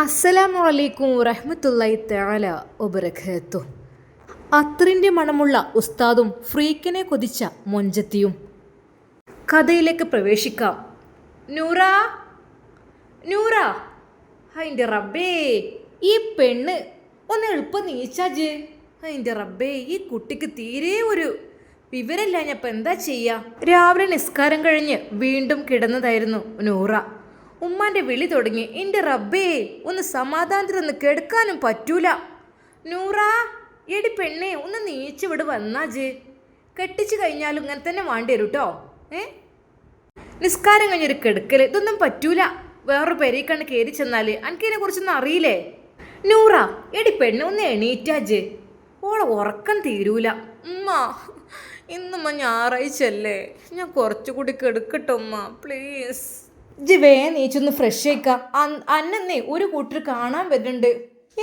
അസ്സലാമു അലൈക്കും വറഹ്മത്തുള്ളാഹി തആല വബറകാതുഹു. അത്രിൻ്റെ മണമുള്ള ഉസ്താദും ഫ്രീക്കിനെ കൊതിച്ച മൊഞ്ചത്തിയും. കഥയിലേക്ക് പ്രവേശിക്കാം. നൂറ നൂറ, അതിൻ്റെ റബ്ബേ, ഈ പെണ്ണ് ഒന്ന് എളുപ്പം നീച്ചാജ്. അതിൻ്റെ റബ്ബേ, ഈ കുട്ടിക്ക് തീരെ ഒരു വിവരമില്ല. ഞാൻ ഇപ്പം എന്താ ചെയ്യുക? രാവിലെ നിസ്കാരം കഴിഞ്ഞ് വീണ്ടും കിടന്നതായിരുന്നു നൂറ. ഉമ്മാൻ്റെ വിളി തുടങ്ങി. എൻ്റെ റബ്ബേ, ഒന്ന് സമാധാനത്തിലൊന്ന് കിടക്കാനും പറ്റൂല. നൂറ, എടി പെണ്ണേ, ഒന്ന് നീച്ച് വിട് വന്നാജ്. കെട്ടിച്ച് കഴിഞ്ഞാലും ഇങ്ങനെ തന്നെ വേണ്ടി വരും കേട്ടോ. നിസ്കാരം കഴിഞ്ഞൊരു കിടക്കൽ ഇതൊന്നും പറ്റൂല. വേറൊരു പെരേക്കണ്ട് കയറി ചെന്നാൽ എനിക്കതിനെ കുറിച്ചൊന്നും അറിയില്ലേ? നൂറ, എടി പെണ്ണെ, ഒന്ന് എണീറ്റാജ്. ഓളെ ഉറക്കം തീരൂല. ഉമ്മ, ഇന്നുമ്മ ഞായറാഴ്ചല്ലേ, ഞാൻ കുറച്ചുകൂടി കിടക്കട്ടെ ഉമ്മ, പ്ലീസ്. ഇജ്ജ് നീച്ചൊന്ന് ഫ്രഷ് ആയിക്കാം. അന്നേ ഒരു കൂട്ടർ കാണാൻ വരുന്നുണ്ട്.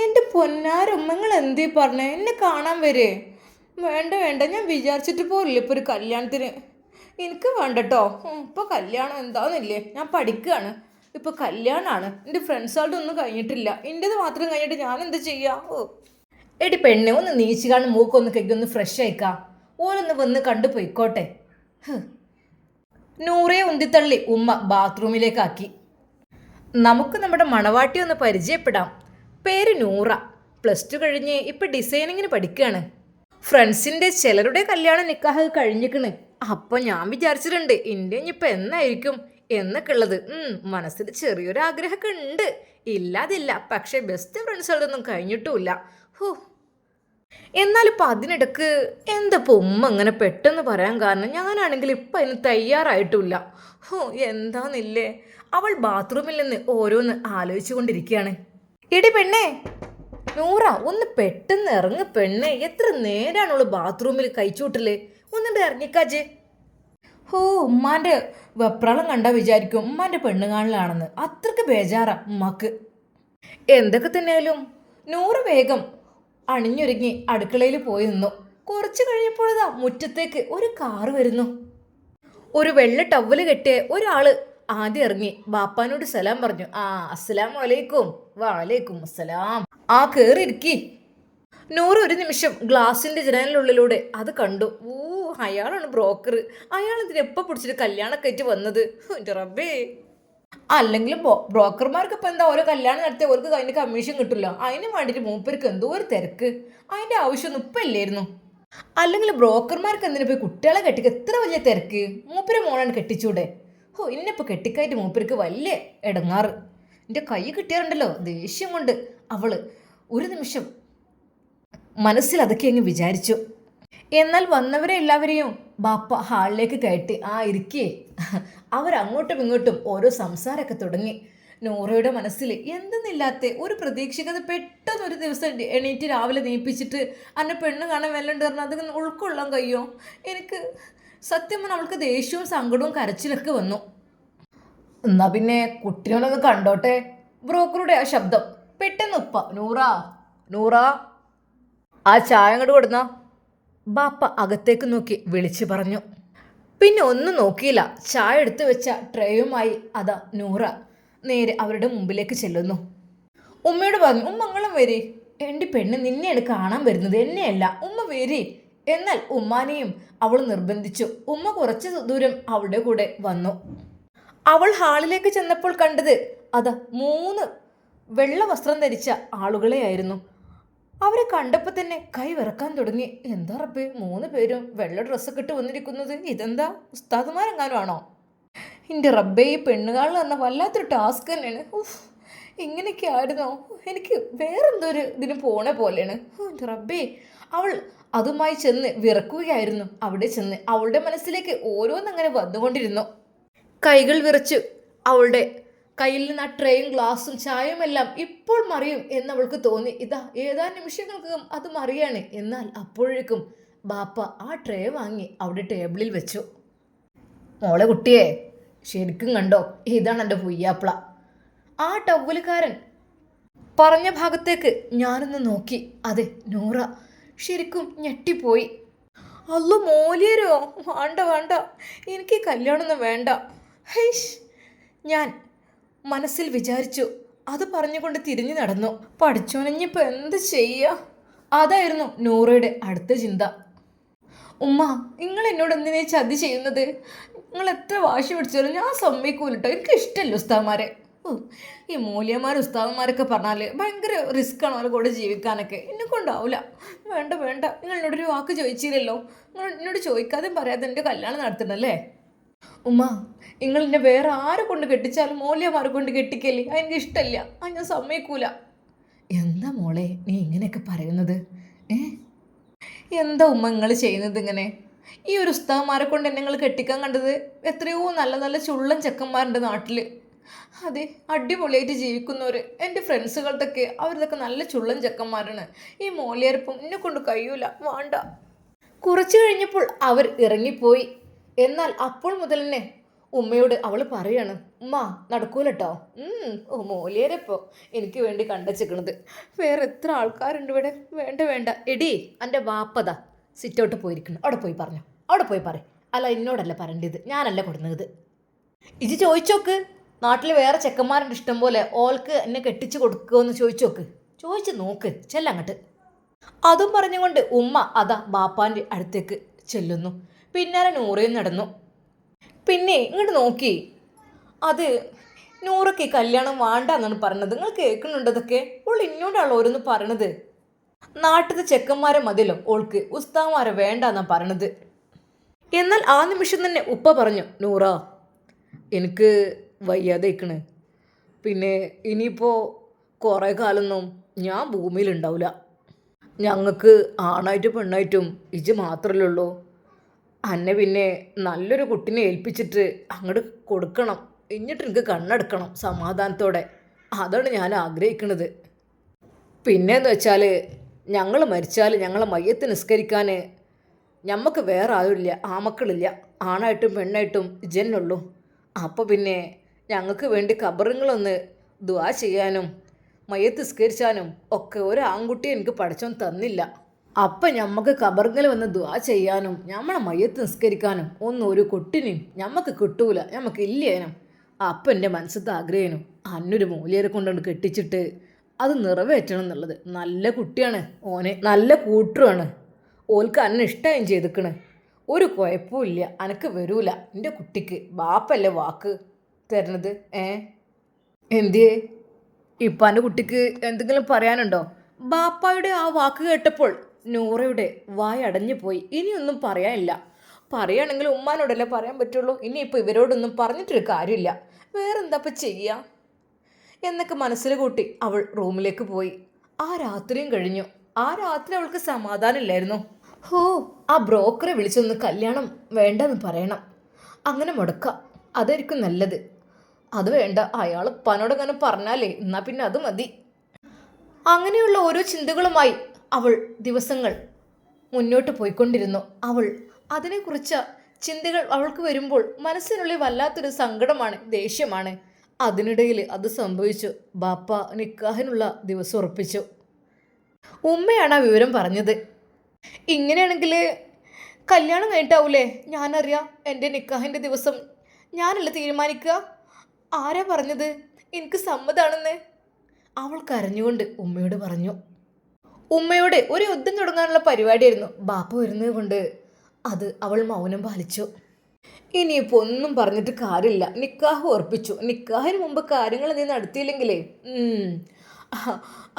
എൻ്റെ പൊന്നാരുമ്മ, നിങ്ങൾ എന്തേ പറഞ്ഞേ? എന്നെ കാണാൻ വരേ? വേണ്ട വേണ്ട, ഞാൻ വിചാരിച്ചിട്ട് പോരില്ല ഇപ്പോൾ ഒരു കല്യാണത്തിന്. എനിക്ക് വേണ്ട കേട്ടോ. ഇപ്പോൾ കല്യാണം എന്താണെന്നില്ലേ, ഞാൻ പഠിക്കുകയാണ്. ഇപ്പോൾ കല്യാണമാണ്. എൻ്റെ ഫ്രണ്ട്സുകളുടെ ഒന്നും കഴിഞ്ഞിട്ടില്ല. എൻ്റേത് മാത്രം കഴിഞ്ഞിട്ട് ഞാൻ എന്താ ചെയ്യുക? എടി പെണ്ണെ, ഒന്ന് നീച്ച് കാണും മൂക്കൊന്ന് കൈക്കൊന്ന് ഫ്രഷ് ആയിക്കാം. ഓരോന്ന് വന്ന് കണ്ടു പോയിക്കോട്ടെ. നൂറയെ ഉന്തിത്തള്ളി ഉമ്മ ബാത്റൂമിലേക്കാക്കി. നമുക്ക് നമ്മുടെ മണവാട്ടി ഒന്ന് പരിചയപ്പെടാം. പേര് നൂറ. +2 കഴിഞ്ഞ് ഇപ്പം ഡിസൈനിങ്ങിന് പഠിക്കുകയാണ്. ഫ്രണ്ട്സിൻ്റെ ചിലരുടെ കല്യാണം നിക്കാഹ് കഴിഞ്ഞിക്കണ്. അപ്പം ഞാൻ വിചാരിച്ചിട്ടുണ്ട് എൻ്റെ ഇനിയിപ്പോൾ എന്നായിരിക്കും എന്നൊക്കെ ഉള്ളത്. മനസ്സിൽ ചെറിയൊരു ആഗ്രഹമൊക്കെ ഉണ്ട്, ഇല്ലാതില്ല. പക്ഷേ ബെസ്റ്റ് ഫ്രണ്ട്സുകളുടെ ഒന്നും കഴിഞ്ഞിട്ടുമില്ല. എന്നാലിപ്പോൾ അതിനിടക്ക് എന്താപ്പോൾ ഉമ്മ അങ്ങനെ പെട്ടെന്ന് പറയാൻ കാരണം? ഞാനാണെങ്കിൽ ഇപ്പം അതിന് തയ്യാറായിട്ടില്ല. എന്താന്നില്ലേ? അവൾ ബാത്റൂമിൽ നിന്ന് ഓരോന്ന് ആലോചിച്ചു കൊണ്ടിരിക്കുകയാണ്. എടി പെണ്ണേ, നൂറ, ഒന്ന് പെട്ടെന്ന് ഇറങ്ങ് പെണ്ണേ. എത്ര നേരാണുള്ള ബാത്റൂമിൽ കഴിച്ചൂട്ടില്ലേ? ഒന്നിട്ട് ഇറങ്ങിക്കാജ്. ഉമ്മാൻ്റെ വെപ്രാളം കണ്ടാൽ വിചാരിക്കും ഉമ്മാൻ്റെ പെണ്ണുകാണലാണെന്ന്. അത്രക്ക് ബേജാറാ ഉമ്മക്ക്. എന്തൊക്കെ തന്നെയാലും നൂറ് വേഗം അണിഞ്ഞൊരുങ്ങി അടുക്കളയിൽ പോയി നിന്നു. കുറച്ച് കഴിഞ്ഞപ്പോഴതാ മുറ്റത്തേക്ക് ഒരു കാറ് വരുന്നു. ഒരു വെള്ള ടവല് കെട്ടിയ ഒരാള് ആദ്യം ഇറങ്ങി ബാപ്പാനോട് സലാം പറഞ്ഞു. അസ്സലാമു അലൈക്കും. വഅലൈക്കും അസ്സലാം. കേറിയിരിക്കി. നൂറ് ഒരു നിമിഷം ഗ്ലാസിന്റെ ജനലിനുള്ളിലൂടെ അത് കണ്ടു. അയാളാണ് ബ്രോക്കർ. അയാൾ ഇതിനെപ്പോൾ പിടിച്ചിട്ട് കല്യാണമൊക്കെ ആയിട്ട് വന്നത്? എൻ്റെ റബ്ബേ. അല്ലെങ്കിലും ബ്രോക്കർമാർക്ക് ഇപ്പം എന്താ, ഓരോ കല്യാണം നടത്തിയ അവർക്ക് അതിന് കമ്മീഷൻ കിട്ടില്ല. അതിന് വേണ്ടിയിട്ട് മൂപ്പർക്ക് എന്തോ ഒരു തിരക്ക്. അതിൻ്റെ ആവശ്യമൊന്നും ഇപ്പം ഇല്ലായിരുന്നു. അല്ലെങ്കിൽ ബ്രോക്കർമാർക്ക് എന്തിനു പോയി കുട്ടികളെ കെട്ടിക്കുക? എത്ര വലിയ തിരക്ക്. മൂപ്പരെ മോളാണ് കെട്ടിച്ചൂടെ? ഇന്നിപ്പോൾ കെട്ടിക്കായിട്ട് മൂപ്പർക്ക് വലിയ ഇടങ്ങാറ്. എൻ്റെ കൈ കിട്ടിയാറുണ്ടല്ലോ ദേഷ്യം കൊണ്ട് അവള് ഒരു നിമിഷം മനസ്സിൽ അതൊക്കെ അങ്ങ് വിചാരിച്ചു. എന്നാൽ വന്നവരെ എല്ലാവരെയും ബാപ്പ ഹാളിലേക്ക് കയറ്റി. ഇരിക്കേ. അവരങ്ങോട്ടും ഇങ്ങോട്ടും ഓരോ സംസാരമൊക്കെ തുടങ്ങി. നൂറയുടെ മനസ്സിൽ എന്തെന്നില്ലാത്ത ഒരു പ്രതീക്ഷിക്കാതെ പെട്ടെന്ന് ഒരു ദിവസം എണീറ്റ് രാവിലെ നീപ്പിച്ചിട്ട് അന്നെ പെണ്ണ് കാണാൻ വല്ലണ്ട് പറഞ്ഞാൽ അത് ഉൾക്കൊള്ളാൻ കഴിയോ? എനിക്ക് സത്യം പറഞ്ഞാൽ അവൾക്ക് ദേഷ്യവും സങ്കടവും കരച്ചിലൊക്കെ വന്നു. എന്നാ പിന്നെ കുട്ടികളൊന്ന് കണ്ടോട്ടെ. ബ്രോക്കറുടെ ആ ശബ്ദം. പെട്ടെന്ന് ഉപ്പ, നൂറ ആ ചായ അങ്ങോട്ട് കൊടുന്ന. ബാപ്പ അകത്തേക്ക് നോക്കി വിളിച്ചു പറഞ്ഞു. പിന്നെ ഒന്നും നോക്കിയില്ല. ചായ എടുത്തു വെച്ച ട്രേയുമായി അതാ നൂറ നേരെ അവരുടെ മുമ്പിലേക്ക് ചെല്ലുന്നു. ഉമ്മയോട് പറഞ്ഞു, ഉമ്മ നിങ്ങളും വരി. എൻ്റെ പെണ്ണ് നിന്നെയാണ് കാണാൻ വരുന്നത്, എന്നെയല്ല. ഉമ്മ വരി. എന്നാൽ ഉമ്മാനെയും അവൾ നിർബന്ധിച്ചു. ഉമ്മ കുറച്ച് ദൂരം അവളുടെ കൂടെ വന്നു. അവൾ ഹാളിലേക്ക് ചെന്നപ്പോൾ കണ്ടത് അതാ 3 വെള്ള വസ്ത്രം ധരിച്ച ആളുകളെയായിരുന്നു. അവരെ കണ്ടപ്പോൾ തന്നെ കൈ വിറക്കാൻ തുടങ്ങി. എന്താ റബ്ബേ, 3 പേരും വെള്ള ഡ്രസ്സൊക്കെ ഇട്ട് വന്നിരിക്കുന്നത്? ഇതെന്താ ഉസ്താദുമാരെങ്ങാനും ആണോ? എൻ്റെ റബ്ബേ, ഈ പെണ്ണുകാളിൽ പറഞ്ഞാൽ വല്ലാത്തൊരു ടാസ്ക് തന്നെയാണ്. ഇങ്ങനെയൊക്കെ ആയിരുന്നോ? എനിക്ക് വേറെന്തോ ഒരു ഇതിന് പോണ പോലെയാണ്. എൻ്റെ റബ്ബേ. അവൾ അതുമായി ചെന്ന് വിറക്കുകയായിരുന്നു. അവിടെ ചെന്ന് അവളുടെ മനസ്സിലേക്ക് ഓരോന്നങ്ങനെ വന്നുകൊണ്ടിരുന്നു. കൈകൾ വിറച്ചു. അവളുടെ കയ്യിൽ നിന്ന് ആ ട്രേയും ഗ്ലാസും ചായയുമെല്ലാം ഇപ്പോൾ മറിയും എന്നവൾക്ക് തോന്നി. ഇതാ ഏതാനും നിമിഷങ്ങൾക്കും അത് മറിയാണ്. എന്നാൽ അപ്പോഴേക്കും ബാപ്പ ആ ട്രേ വാങ്ങി അവിടെ ടേബിളിൽ വെച്ചു. മോളെ കുട്ടിയെ, ശരിക്കും കണ്ടോ, ഇതാണ് എൻ്റെ പുയ്യാപ്പിള. ആ ടവലുകാരൻ പറഞ്ഞ ഭാഗത്തേക്ക് ഞാനൊന്ന് നോക്കി. അതെ, നൂറ ശരിക്കും ഞെട്ടിപ്പോയി. അല്ലോ മോലിയരോ? വേണ്ട, എനിക്ക് കല്യാണമൊന്നും വേണ്ട. ഞാൻ മനസ്സിൽ വിചാരിച്ചു. അത് പറഞ്ഞുകൊണ്ട് തിരിഞ്ഞു നടന്നു. പഠിച്ചോനഞ്ഞിപ്പോൾ എന്ത് ചെയ്യുക? അതായിരുന്നു നൂറയുടെ അടുത്ത ചിന്ത. ഉമ്മ, നിങ്ങൾ എന്നോട് എന്തിനാ ചതി ചെയ്യുന്നത്? നിങ്ങൾ എത്ര വാശി പിടിച്ചാലും ഞാൻ സമ്മതിക്കൂലട്ടോ. എനിക്ക് ഇഷ്ടമല്ല ഉസ്താവന്മാരെ. ഈ മൂല്യന്മാരും ഉസ്താവന്മാരൊക്കെ പറഞ്ഞാൽ ഭയങ്കര റിസ്ക്കാണ് അവരെ കൂടെ ജീവിക്കാനൊക്കെ. എന്നെ കൊണ്ടാവില്ല. വേണ്ട വേണ്ട, നിങ്ങൾ എന്നോടൊരു വാക്ക് ചോദിച്ചില്ലല്ലോ. നിങ്ങൾ എന്നോട് ചോദിക്കാതെയും പറയാതെ എൻ്റെ കല്യാണം നടത്തണല്ലേ? ഉമ്മ, നിങ്ങൾ എന്നെ വേറെ ആരെ കൊണ്ട് കെട്ടിച്ചാലും മൂല്യന്മാരെ കൊണ്ട് കെട്ടിക്കല്ലേ? അതെനിക്ക് ഇഷ്ടമല്ല. അത് ഞാൻ സമ്മതിക്കൂല. എന്താ മോളെ നീ ഇങ്ങനെയൊക്കെ പറയുന്നത്? ഏ എന്താ ഉമ്മ നിങ്ങൾ ചെയ്യുന്നത് ഇങ്ങനെ? ഈ ഒരു ഉസ്താവന്മാരെ കൊണ്ട് എന്നെ നിങ്ങൾ കെട്ടിക്കാൻ കണ്ടത്? എത്രയോ നല്ല നല്ല ചുള്ളൻ ചെക്കന്മാരുണ്ട് നാട്ടിൽ. അതെ, അടിപൊളിയായിട്ട് ജീവിക്കുന്നവർ. എൻ്റെ ഫ്രണ്ട്സുകളുടെയൊക്കെ അവരിതൊക്കെ നല്ല ചുള്ളൻ ചെക്കന്മാരാണ്. ഈ മോലിയരപ്പം എന്നെ കൊണ്ട് കഴിയൂല, വേണ്ട. കുറച്ചു കഴിഞ്ഞപ്പോൾ അവർ ഇറങ്ങിപ്പോയി. എന്നാൽ അപ്പോൾ മുതൽ തന്നെ ഉമ്മയോട് അവൾ പറയാണ്, ഉമ്മ നടക്കൂലട്ടോ. മോലിയരപ്പോ എനിക്ക് വേണ്ടി കണ്ടച്ചേക്കണത്. വേറെ എത്ര ആൾക്കാരുണ്ട് ഇവിടെ. വേണ്ട വേണ്ട. എടി, എൻ്റെ വാപ്പതാ സിറ്റൗട്ട് പോയിരിക്കണം. അവിടെ പോയി പറഞ്ഞു. അവിടെ പോയി പറ. അല്ല, എന്നോടല്ല പറയേണ്ടത്, ഞാനല്ല കൊടുക്കുന്നത്. ഇത് ചോദിച്ചോക്ക്. നാട്ടിൽ വേറെ ചെക്കന്മാരുണ്ട് ഇഷ്ടം പോലെ. ഓൾക്ക് എന്നെ കെട്ടിച്ച് കൊടുക്കുമെന്ന് ചോദിച്ചോക്ക്. ചോദിച്ച് നോക്ക്. ചെല്ലങ്ങട്ട്. അതും പറഞ്ഞുകൊണ്ട് ഉമ്മ അതാ ബാപ്പാൻ്റെ അടുത്തേക്ക് ചെല്ലുന്നു. പിന്നാലെ നൂറയും നടന്നു. പിന്നെ ഇങ്ങോട്ട് നോക്കി. അത് നൂറൊക്കെ കല്യാണം വേണ്ടെന്നാണ് പറഞ്ഞത്. നിങ്ങൾ കേൾക്കുന്നുണ്ട് അതൊക്കെ? ഓൾ ഇന്നോടാണ് ഓരോന്ന് പറയണത്. നാട്ടിലത്തെ ചെക്കന്മാരെ മതിയല്ലോ ഓൾക്ക്, ഉസ്താവന്മാരെ വേണ്ടെന്നാണ് പറയണത്. എന്നാൽ ആ നിമിഷം തന്നെ ഉപ്പ പറഞ്ഞു, നൂറ, എനിക്ക് വയ്യാതെ ഇരിക്കണ്. പിന്നെ ഇനിയിപ്പോൾ കുറേ കാലമൊന്നും ഞാൻ ഭൂമിയിലുണ്ടാവില്ല. ഞങ്ങൾക്ക് ആണായിട്ടും പെണ്ണായിട്ടും ഇജ് മാത്രമല്ലേ ഉള്ളൂ. അന്നെ പിന്നെ നല്ലൊരു കുട്ടിനെ ഏൽപ്പിച്ചിട്ട് അങ്ങോട്ട് കൊടുക്കണം. എന്നിട്ട് എനിക്ക് കണ്ണെടുക്കണം സമാധാനത്തോടെ. അതാണ് ഞാൻ ആഗ്രഹിക്കുന്നത്. പിന്നെയെന്ന് വെച്ചാൽ ഞങ്ങൾ മരിച്ചാൽ ഞങ്ങളെ മയ്യത്ത് നിസ്കരിക്കാൻ ഞമ്മക്ക് വേറെ ആരുമില്ല, ആമക്കളില്ല. ആണായിട്ടും പെണ്ണായിട്ടും ഇജന്നുള്ളൂ. അപ്പോൾ പിന്നെ ഞങ്ങൾക്ക് വേണ്ടി ഖബറുകളൊന്ന് ദുആ ചെയ്യാനും മയ്യത്ത് നിസ്കരിച്ചാനും ഒക്കെ ഒരു ആൺകുട്ടിയെ എനിക്ക് പഠിച്ചോൻ തന്നില്ല. അപ്പം ഞമ്മക്ക് ഖബറുകൾ വന്ന് ദുആ ചെയ്യാനും ഞമ്മളെ മയ്യത്ത് നിസ്കരിക്കാനും ഒന്നും ഒരു കുട്ടിനെയും ഞമ്മക്ക് കിട്ടൂല, ഞമ്മക്ക് ഇല്ലേനും. അപ്പം എൻ്റെ മനസ്സിലത്തെ ആഗ്രഹനും അന്നൊരു മൂല്യരെ കൊണ്ടുകൊണ്ട് കെട്ടിച്ചിട്ട് അത് നിറവേറ്റണം എന്നുള്ളത്. നല്ല കുട്ടിയാണ് ഓനെ, നല്ല കൂട്ടറുമാണ്. ഓൽക്ക് അന്നെ ഇഷ്ടമായും ചെയ്തിക്കണ്. ഒരു കുഴപ്പമില്ല, അനക്ക് വരൂല. എൻ്റെ കുട്ടിക്ക് ബാപ്പല്ലേ വാക്ക് തരണത്. എന്തിയേ ഇപ്പം എൻ്റെ കുട്ടിക്ക് എന്തെങ്കിലും പറയാനുണ്ടോ? ബാപ്പായുടെ ആ വാക്ക് കേട്ടപ്പോൾ നൂറയുടെ വായ അടഞ്ഞു പോയി. ഇനിയൊന്നും പറയാനില്ല. പറയുകയാണെങ്കിൽ ഉമ്മാനോടല്ലേ പറയാൻ പറ്റുള്ളൂ. ഇനിയിപ്പോൾ ഇവരോടൊന്നും പറഞ്ഞിട്ടൊരു കാര്യമില്ല. വേറെന്താ ഇപ്പം ചെയ്യുക എന്നൊക്കെ മനസ്സിൽ കൂട്ടി അവൾ റൂമിലേക്ക് പോയി. ആ രാത്രിയും കഴിഞ്ഞു. ആ രാത്രി അവൾക്ക് സമാധാനമില്ലായിരുന്നു. ആ ബ്രോക്കറെ വിളിച്ചൊന്ന് കല്യാണം വേണ്ടെന്ന് പറയണം. അങ്ങനെ മുടക്കാം, അതായിരിക്കും നല്ലത്. അത് വേണ്ട, അയാൾ പനോടങ്ങനെ പറഞ്ഞാലേ എന്നാൽ പിന്നെ അത് മതി. അങ്ങനെയുള്ള ഓരോ ചിന്തകളുമായി അവൾ ദിവസങ്ങൾ മുന്നോട്ട് പോയിക്കൊണ്ടിരുന്നു. അവൾ അതിനെക്കുറിച്ച് ചിന്തകൾ അവൾക്ക് വരുമ്പോൾ മനസ്സിനുള്ളിൽ വല്ലാത്തൊരു സങ്കടമാണ്, ദേഷ്യമാണ്. അതിനിടയിൽ അത് സംഭവിച്ചു. ബാപ്പ നിക്കാഹിനുള്ള ദിവസം ഉറപ്പിച്ചു. ഉമ്മയാണ് ആ വിവരം പറഞ്ഞത്. ഇങ്ങനെയാണെങ്കിൽ കല്യാണം കഴിഞ്ഞിട്ടാവൂലേ ഞാനറിയാം എൻ്റെ നിക്കാഹിൻ്റെ ദിവസം ഞാനല്ല തീരുമാനിക്കുക. ആരാ പറഞ്ഞത് എനിക്ക് സമ്മതാണെന്ന്? അവൾ കരഞ്ഞുകൊണ്ട് ഉമ്മയോട് പറഞ്ഞു. ഉമ്മയോട് ഒരു യുദ്ധം തുടങ്ങാനുള്ള പരിപാടിയായിരുന്നു. ബാപ്പ വരുന്നത് കൊണ്ട് അത് അവൾ മൗനം പാലിച്ചു. ഇനിയിപ്പോൾ ഒന്നും പറഞ്ഞിട്ട് കാര്യമില്ല. നിക്കാഹ് ഉറപ്പിച്ചു. നിക്കാഹിന് മുമ്പ് കാര്യങ്ങൾ നീ നടത്തിയില്ലെങ്കിലേ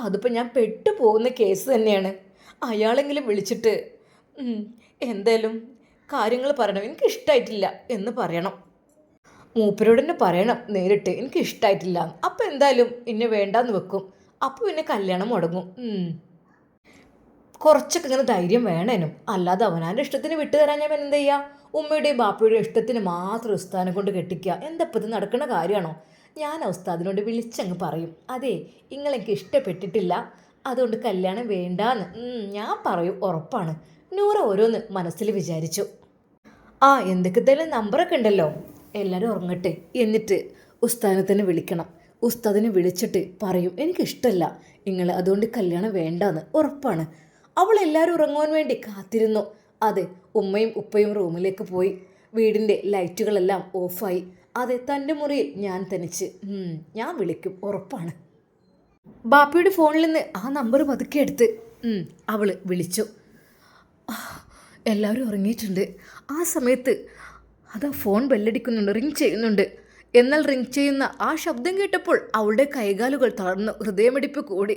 അതിപ്പോൾ ഞാൻ പെട്ടുപോകുന്ന കേസ് തന്നെയാണ്. അയാളെങ്കിലും വിളിച്ചിട്ട് എന്തായാലും കാര്യങ്ങൾ പറയണം, എനിക്കിഷ്ടമായിട്ടില്ല എന്ന് പറയണം. മൂപ്പരോട് തന്നെ പറയണം നേരിട്ട്, എനിക്കിഷ്ടമായിട്ടില്ല. അപ്പം എന്തായാലും എന്നെ വേണ്ടാന്ന് വെക്കും. അപ്പോൾ പിന്നെ കല്യാണം മുടങ്ങും. കുറച്ചൊക്കെ ഇങ്ങനെ ധൈര്യം വേണേനും. അല്ലാതെ അവനാൻ്റെ ഇഷ്ടത്തിന് വിട്ടു തരാൻ ഞാൻ എന്താ ചെയ്യുക? ഉമ്മയുടെയും ബാപ്പയുടെയും ഇഷ്ടത്തിന് മാത്രം ഉസ്താദിനെ കൊണ്ട് കെട്ടിക്കുക എന്തപ്പോൾ ഇത് നടക്കുന്ന കാര്യമാണോ? ഞാൻ ഉസ്താദിനോട് വിളിച്ചങ്ങ് പറയും, അതെ നിങ്ങളെനിക്ക് ഇഷ്ടപ്പെട്ടിട്ടില്ല, അതുകൊണ്ട് കല്യാണം വേണ്ടാന്ന് ഞാൻ പറയും, ഉറപ്പാണ്. നൂറ ഓരോന്ന് മനസ്സിൽ വിചാരിച്ചു. എന്തൊക്കെ തന്നെ നമ്പറൊക്കെ ഉണ്ടല്ലോ, എല്ലാവരും ഉറങ്ങട്ടെ. എന്നിട്ട് ഉസ്താദിനെ തന്നെ വിളിക്കണം. ഉസ്താദിനെ വിളിച്ചിട്ട് പറയും, എനിക്കിഷ്ടമല്ല നിങ്ങൾ, അതുകൊണ്ട് കല്യാണം വേണ്ടാന്ന് ഉറപ്പാണ്. അവൾ എല്ലാവരും ഉറങ്ങുവാൻ വേണ്ടി കാത്തിരുന്നു. അതെ, ഉമ്മയും ഉപ്പയും റൂമിലേക്ക് പോയി. വീടിൻ്റെ ലൈറ്റുകളെല്ലാം ഓഫായി. അതെ, തൻ്റെ മുറിയിൽ ഞാൻ തനിച്ച്. ഞാൻ വിളിക്കും, ഉറപ്പാണ്. ബാപ്പയുടെ ഫോണിൽ നിന്ന് ആ നമ്പർ പതുക്കെ എടുത്ത് അവൾ വിളിച്ചു. എല്ലാവരും ഉറങ്ങിയിട്ടുണ്ട്. ആ സമയത്ത് അതാ ഫോൺ ബെല്ലടിക്കുന്നുണ്ട്, റിങ് ചെയ്യുന്നുണ്ട്. എന്നാൽ റിങ് ചെയ്യുന്ന ആ ശബ്ദം കേട്ടപ്പോൾ അവളുടെ കൈകാലുകൾ തളർന്നു, ഹൃദയമിടിപ്പ് കൂടി.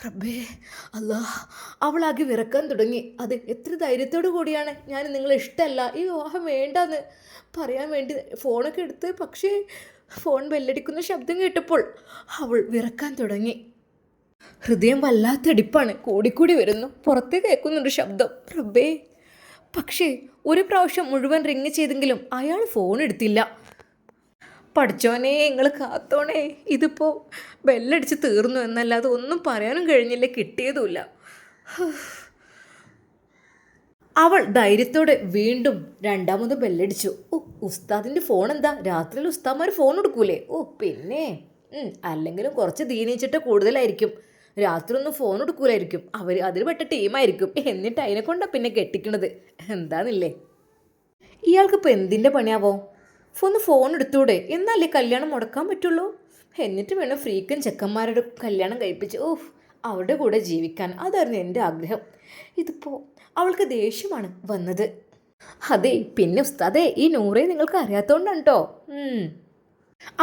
റബ്ബേ അല്ലാ, അവളാകെ വിറക്കാൻ തുടങ്ങി. അത് എത്ര ധൈര്യത്തോടു കൂടിയാണ് ഞാൻ നിങ്ങളെ ഇഷ്ടമല്ല, ഈ വിവാഹം വേണ്ടെന്ന് പറയാൻ വേണ്ടി ഫോണൊക്കെ എടുത്ത്. പക്ഷേ ഫോൺ ബെല്ലടിക്കുന്ന ശബ്ദം കേട്ടപ്പോൾ അവൾ വിറക്കാൻ തുടങ്ങി. ഹൃദയം വല്ലാത്തടിപ്പാണ്, കൂടിക്കൂടി വരുന്നു. പുറത്തേ കേൾക്കുന്നുണ്ട് ശബ്ദം. റബ്ബേ. പക്ഷേ ഒരു പ്രാവശ്യം മുഴുവൻ റിങ് ചെയ്തെങ്കിലും അയാൾ ഫോൺ എടുത്തില്ല. പഠിച്ചോനെ നിങ്ങൾ കാത്തോണേ, ഇതിപ്പോൾ ബെല്ലടിച്ച് തീർന്നു എന്നല്ലാതെ ഒന്നും പറയാനും കഴിഞ്ഞില്ല, കിട്ടിയതുമില്ല. അവൾ ധൈര്യത്തോടെ വീണ്ടും രണ്ടാമത് ബെല്ലടിച്ചു. ഉസ്താദിൻ്റെ ഫോൺ എന്താ, രാത്രിയിൽ ഉസ്താദ്മാർ ഫോൺ എടുക്കൂലേ? പിന്നെ അല്ലെങ്കിലും കുറച്ച് ദീനിച്ചിട്ട് കൂടുതലായിരിക്കും. രാത്രി ഒന്നും ഫോൺ എടുക്കൂലായിരിക്കും. അവർ അതിൽ പെട്ട ടീമായിരിക്കും. എന്നിട്ട് അതിനെ കൊണ്ടാണ് പിന്നെ കെട്ടിക്കണത്. എന്താന്നില്ലേ ഇയാൾക്കിപ്പോൾ എന്തിൻ്റെ പണിയാവോ? ഒന്ന് ഫോൺ എടുത്തൂടെ, എന്നാലേ കല്യാണം മുടക്കാൻ പറ്റുള്ളൂ. എന്നിട്ട് വേണം ഫ്രീക്കൻ ചെക്കന്മാരുടെ കല്യാണം കഴിപ്പിച്ച് അവരുടെ കൂടെ ജീവിക്കാൻ. അതായിരുന്നു എൻ്റെ ആഗ്രഹം. ഇതിപ്പോൾ അവൾക്ക് ദേഷ്യമാണ് വന്നത്. അതെ, പിന്നെ ഉസ്താദേ, ഈ നൂറെ നിങ്ങൾക്ക് അറിയാത്തതുകൊണ്ടാണ് കേട്ടോ.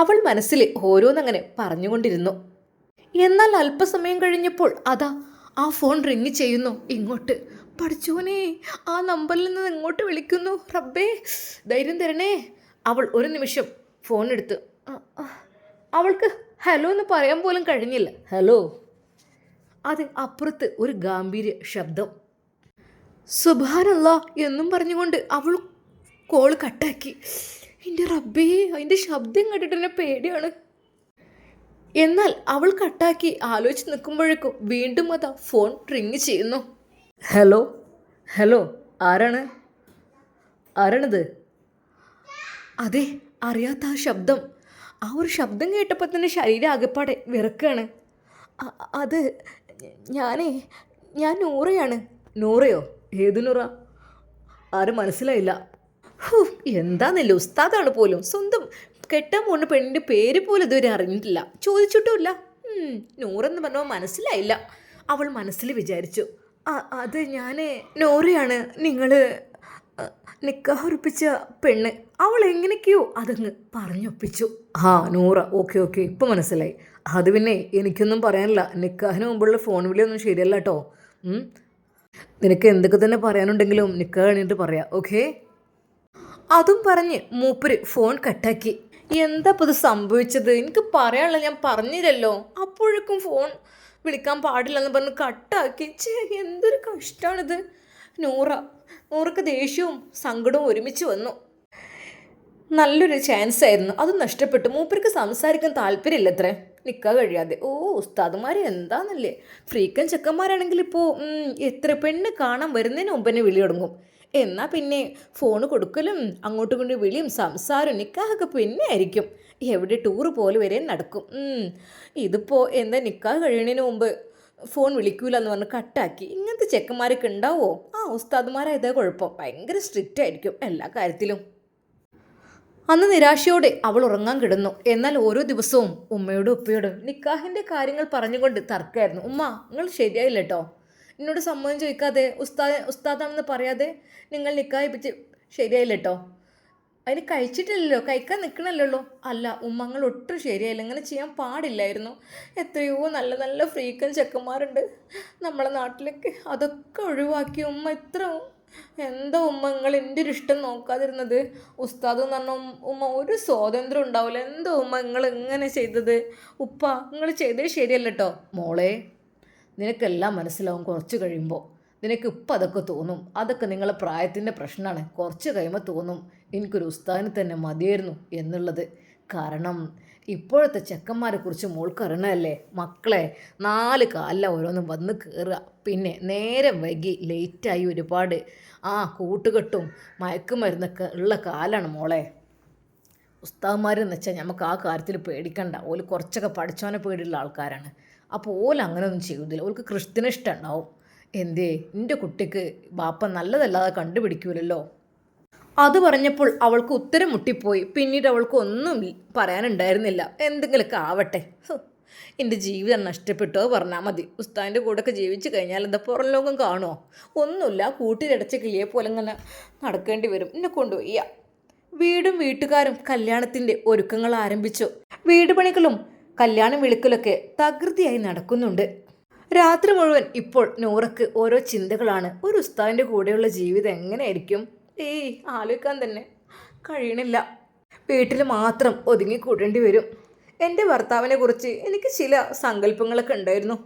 അവൾ മനസ്സിൽ ഓരോന്നങ്ങനെ പറഞ്ഞുകൊണ്ടിരുന്നു. എന്നാൽ അല്പസമയം കഴിഞ്ഞപ്പോൾ അതാ ആ ഫോൺ റിങ് ചെയ്യുന്നു. ഇങ്ങോട്ട്. പഠിച്ചോനെ, ആ നമ്പറിൽ നിന്ന് ഇങ്ങോട്ട് വിളിക്കുന്നു. റബ്ബേ, ധൈര്യം തരണേ. അവൾ ഒരു നിമിഷം ഫോൺ എടുത്ത് അവൾക്ക് ഹലോ എന്ന് പറയാൻ പോലും കഴിഞ്ഞില്ല. ഹലോ. അത് അപ്പുറത്ത് ഒരു ഗാംഭീര്യ ശബ്ദം. സുബ്ഹാനല്ലാ എന്നും പറഞ്ഞുകൊണ്ട് അവൾ കോള് കട്ടാക്കി. എൻ്റെ റബ്ബേ, അതിൻ്റെ ശബ്ദം കേട്ടിട്ട് എന്നെ പേടിയാണ്. എന്നാൽ അവൾ കട്ടാക്കി ആലോചിച്ച് നിൽക്കുമ്പോഴേക്കും വീണ്ടും അതാ ഫോൺ റിങ് ചെയ്യുന്നു. ഹലോ. ഹലോ, ആരാണിത്? അതെ, അറിയാത്ത ആ ശബ്ദം. ആ ഒരു ശബ്ദം കേട്ടപ്പോൾ തന്നെ ശരീരം ആകെപ്പാടെ വിറക്കാണ്. അത് ഞാൻ നൂറയാണ്. നൂറയോ? ഏത് നൂറ? ആരും മനസ്സിലായില്ല. എന്താന്നല്ലേ, ഉസ്താദാണ് പോലും. സ്വന്തം കെട്ടാൻ പോകുന്ന പെണ്ണിൻ്റെ പേര് പോലും ഇതുവരെ അറിഞ്ഞിട്ടില്ല, ചോദിച്ചിട്ടുമില്ല. നൂറെന്ന് പറഞ്ഞാൽ മനസ്സിലായില്ല. അവൾ മനസ്സിൽ വിചാരിച്ചു. അത് ഞാൻ നൂറയാണ്, നിങ്ങൾ നിക്കാഹ് ഉറപ്പിച്ച പെണ്ണ്. അവൾ എങ്ങനെയൊക്കെയോ അതങ്ങ് പറഞ്ഞൊപ്പിച്ചു. നൂറ, ഓക്കെ ഇപ്പം മനസ്സിലായി. അത് പിന്നെ എനിക്കൊന്നും പറയാനില്ല. നിക്കാഹിന് മുമ്പുള്ള ഫോൺ വിളിയൊന്നും ശരിയല്ല കേട്ടോ. നിനക്ക് എന്തൊക്കെ തന്നെ പറയാനുണ്ടെങ്കിലും നിക്കാഹ് കഴിഞ്ഞിട്ട് പറയാം, ഓക്കെ? അതും പറഞ്ഞ് മൂപ്പര് ഫോൺ കട്ടാക്കി. എന്താ ഇപ്പോൾ ഇത് സംഭവിച്ചത്? എനിക്ക് പറയാനുള്ള ഞാൻ പറഞ്ഞില്ലല്ലോ. അപ്പോഴേക്കും ഫോൺ വിളിക്കാൻ പാടില്ലെന്ന് പറഞ്ഞ് കട്ടാക്കി. എന്തൊരു കഷ്ടമാണിത്. നൂറക്ക് ദേഷ്യവും സങ്കടവും ഒരുമിച്ച് വന്നു. നല്ലൊരു ചാൻസ് ആയിരുന്നു, അത് നഷ്ടപ്പെട്ടു. മൂപ്പർക്ക് സംസാരിക്കാൻ താല്പര്യമില്ലത്രേ നിൽക്കാൻ കഴിയാതെ. ഉസ്താദുമാർ എന്താന്നല്ലേ, ഫ്രീക്കൻ ചെക്കന്മാരാണെങ്കിൽ ഇപ്പോൾ എത്ര പെണ്ണ് കാണാൻ വരുന്നതിന് മുമ്പ് തന്നെ വിളി തുടങ്ങും. എന്നാൽ പിന്നെ ഫോൺ കൊടുക്കലും അങ്ങോട്ടും കൊണ്ട് വിളിയും സംസാരവും നിക്കാഹൊക്കെ പിന്നെ ആയിരിക്കും. എവിടെ ടൂറ് പോലെ വരെ നടക്കും. ഇതിപ്പോൾ എന്താ നിക്കാഹ് കഴിയണതിന് മുമ്പ് ഫോൺ വിളിക്കൂല എന്ന് പറഞ്ഞ് കട്ടാക്കി. ഇങ്ങനത്തെ ചെക്കന്മാരൊക്കെ ഉണ്ടാവുമോ? ഉസ്താദുമാരായതാ കുഴപ്പം. ഭയങ്കര സ്ട്രിക്റ്റ് ആയിരിക്കും എല്ലാ കാര്യത്തിലും. അന്ന് നിരാശയോടെ അവൾ ഉറങ്ങാൻ കിടന്നു. എന്നാൽ ഓരോ ദിവസവും ഉമ്മയോടും ഉപ്പയോടും നിക്കാഹിൻ്റെ കാര്യങ്ങൾ പറഞ്ഞുകൊണ്ട് തർക്കമായിരുന്നു. ഉമ്മ, നിങ്ങൾ ശരിയായില്ല കേട്ടോ. എന്നോട് സമ്മതം ചോദിക്കാതെ ഉസ്താദാണെന്ന് പറയാതെ നിങ്ങൾ നിക്കാഹിപ്പിച്ച് ശരിയായില്ല കേട്ടോ. അതിന് കഴിച്ചിട്ടില്ലല്ലോ, കഴിക്കാൻ നിൽക്കണല്ലോ. അല്ല ഉമ്മ, നിങ്ങൾ ഒട്ടും ശരിയായില്ല, ഇങ്ങനെ ചെയ്യാൻ പാടില്ലായിരുന്നു. എത്രയോ നല്ല നല്ല ഫ്രീക്കൻ ചെക്കന്മാരുണ്ട് നമ്മളെ നാട്ടിലേക്ക്. അതൊക്കെ ഒഴിവാക്കി ഉമ്മ എന്താ ഉമ്മ നിങ്ങൾ എൻ്റെ ഒരു ഇഷ്ടം നോക്കാതിരുന്നത്? ഉസ്താദ് എന്ന് പറഞ്ഞ ഉമ്മ ഒരു സ്വാതന്ത്ര്യം ഉണ്ടാവില്ല. എന്താ ഉമ്മ നിങ്ങൾ ഇങ്ങനെ ചെയ്തത്? ഉപ്പ, നിങ്ങൾ ചെയ്തത് ശരിയല്ല കേട്ടോ. മോളെ, നിനക്കെല്ലാം മനസ്സിലാവും കുറച്ച് കഴിയുമ്പോൾ. നിനക്ക് ഇപ്പം അതൊക്കെ തോന്നും. അതൊക്കെ നിങ്ങളെ പ്രായത്തിൻ്റെ പ്രശ്നമാണ്. കുറച്ച് കഴിയുമ്പോൾ തോന്നും എനിക്കൊരു ഉസ്താദിന് തന്നെ മതിയായിരുന്നു എന്നുള്ളത്. കാരണം ഇപ്പോഴത്തെ ചെക്കന്മാരെ കുറിച്ച് മോൾക്കറിയണമല്ലേ മക്കളെ. 4 കാലില ഓരോന്നും വന്ന് കയറുക. പിന്നെ നേരം വൈകി ലേറ്റായി ഒരുപാട് കൂട്ടുകെട്ടും മയക്കുമരുന്നൊക്കെ ഉള്ള കാലാണ് മോളെ. ഉസ്താദ്മാരെന്ന് വെച്ചാൽ നമുക്ക് ആ കാര്യത്തിൽ പേടിക്കണ്ട. ഓല് കുറച്ചൊക്കെ പഠിച്ചവനെ പേടിയുള്ള ആൾക്കാരാണ്. അപ്പോൾ അങ്ങനെയൊന്നും ചെയ്യൂല. ഓൾക്ക് ക്രിസ്ത്യനെ ഇഷ്ടമുണ്ടാവും. എന്തേ, എൻ്റെ കുട്ടിക്ക് ബാപ്പ നല്ലതല്ലാതെ കണ്ടുപിടിക്കൂലല്ലോ. അത് പറഞ്ഞപ്പോൾ അവൾക്ക് ഉത്തരം മുട്ടിപ്പോയി. പിന്നീട് അവൾക്ക് ഒന്നും പറയാനുണ്ടായിരുന്നില്ല. എന്തെങ്കിലുമൊക്കെ ആവട്ടെ, എൻ്റെ ജീവിതം നഷ്ടപ്പെട്ടോ പറഞ്ഞാൽ മതി. ഉസ്താദിൻ്റെ കൂടെയൊക്കെ ജീവിച്ച് കഴിഞ്ഞാൽ എന്താ പുറം ലോകം കാണുമോ? ഒന്നുമില്ല, കൂട്ടിലടച്ച കിളിയെ പോലെ ഇങ്ങനെ നടക്കേണ്ടി വരും. എന്നെ കൊണ്ടുപോയി. വീടും വീട്ടുകാരും കല്യാണത്തിൻ്റെ ഒരുക്കങ്ങൾ ആരംഭിച്ചു. വീട് പണികളും കല്യാണം വിളിക്കലൊക്കെ തകൃതിയായി നടക്കുന്നുണ്ട്. രാത്രി മുഴുവൻ ഇപ്പോൾ നൂറക്ക് ഓരോ ചിന്തകളാണ്. ഒരു ഉസ്താദിൻ്റെ കൂടെയുള്ള ജീവിതം എങ്ങനെയായിരിക്കും? ആലോചിക്കാൻ തന്നെ കഴിയണില്ല. വീട്ടിൽ മാത്രം ഒതുങ്ങിക്കൂടേണ്ടി വരും. എൻ്റെ ഭർത്താവിനെ കുറിച്ച് എനിക്ക് ചില സങ്കല്പങ്ങളൊക്കെ ഉണ്ടായിരുന്നു.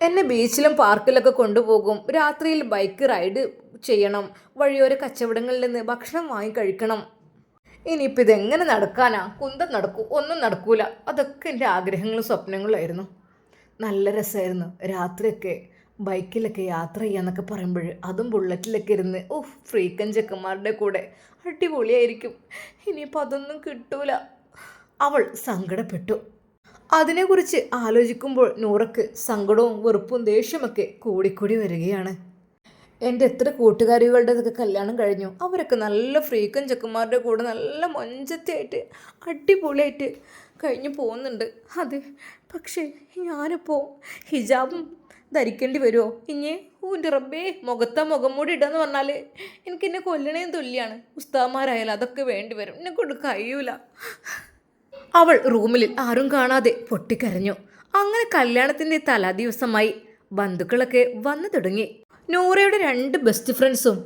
എന്നെ ബീച്ചിലും പാർക്കിലൊക്കെ കൊണ്ടുപോകും. രാത്രിയിൽ ബൈക്ക് റൈഡ് ചെയ്യണം. വഴിയോര കച്ചവടങ്ങളിൽ നിന്ന് ഭക്ഷണം വാങ്ങി കഴിക്കണം. ഇനിയിപ്പോൾ ഇതെങ്ങനെ നടക്കാനാ? കുന്തം നടക്കൂ? ഒന്നും നടക്കൂല. അതൊക്കെ എൻ്റെ ആഗ്രഹങ്ങളും സ്വപ്നങ്ങളായിരുന്നു. നല്ല രസമായിരുന്നു രാത്രിയൊക്കെ ബൈക്കിലൊക്കെ യാത്ര ചെയ്യാന്നൊക്കെ പറയുമ്പോൾ, അതും ബുള്ളറ്റിലൊക്കെ ഇരുന്ന് ഫ്രീക്കൻ ചെക്കന്മാരുടെ കൂടെ അടിപൊളിയായിരിക്കും. ഇനിയിപ്പോൾ അതൊന്നും കിട്ടൂല. അവൾ സങ്കടപ്പെട്ടു. അതിനെക്കുറിച്ച് ആലോചിക്കുമ്പോൾ നൂറക്ക് സങ്കടവും വെറുപ്പും ദേഷ്യമൊക്കെ കൂടിക്കൂടി വരികയാണ്. എൻ്റെ എത്ര കൂട്ടുകാരികളുടെതൊക്കെ കല്യാണം കഴിഞ്ഞു. അവരൊക്കെ നല്ല ഫ്രീക്കൻ ചെക്കന്മാരുടെ കൂടെ നല്ല മൊഞ്ചത്തായിട്ട് അടിപൊളിയായിട്ട് കഴിഞ്ഞു പോകുന്നുണ്ട്. അതെ, പക്ഷേ ഞാനിപ്പോൾ ഹിജാബും ധരിക്കേണ്ടി വരുമോ? ഇനി എൻ്റെ റബ്ബേ, മുഖം മൂടി ഇടാന്ന് പറഞ്ഞാൽ എനിക്കെന്നെ കൊല്ലണേയും തുല്യാണ്. ഉസ്താദന്മാരായാലും അതൊക്കെ വേണ്ടി വരും. എന്നെ കൊണ്ട് കഴിയൂല. അവൾ റൂമിൽ ആരും കാണാതെ പൊട്ടിക്കരഞ്ഞു. അങ്ങനെ കല്യാണത്തിൻ്റെ തലേ ദിവസമായി ബന്ധുക്കളൊക്കെ വന്നു തുടങ്ങി. നൂറയുടെ 2 ബെസ്റ്റ് ഫ്രണ്ട്സും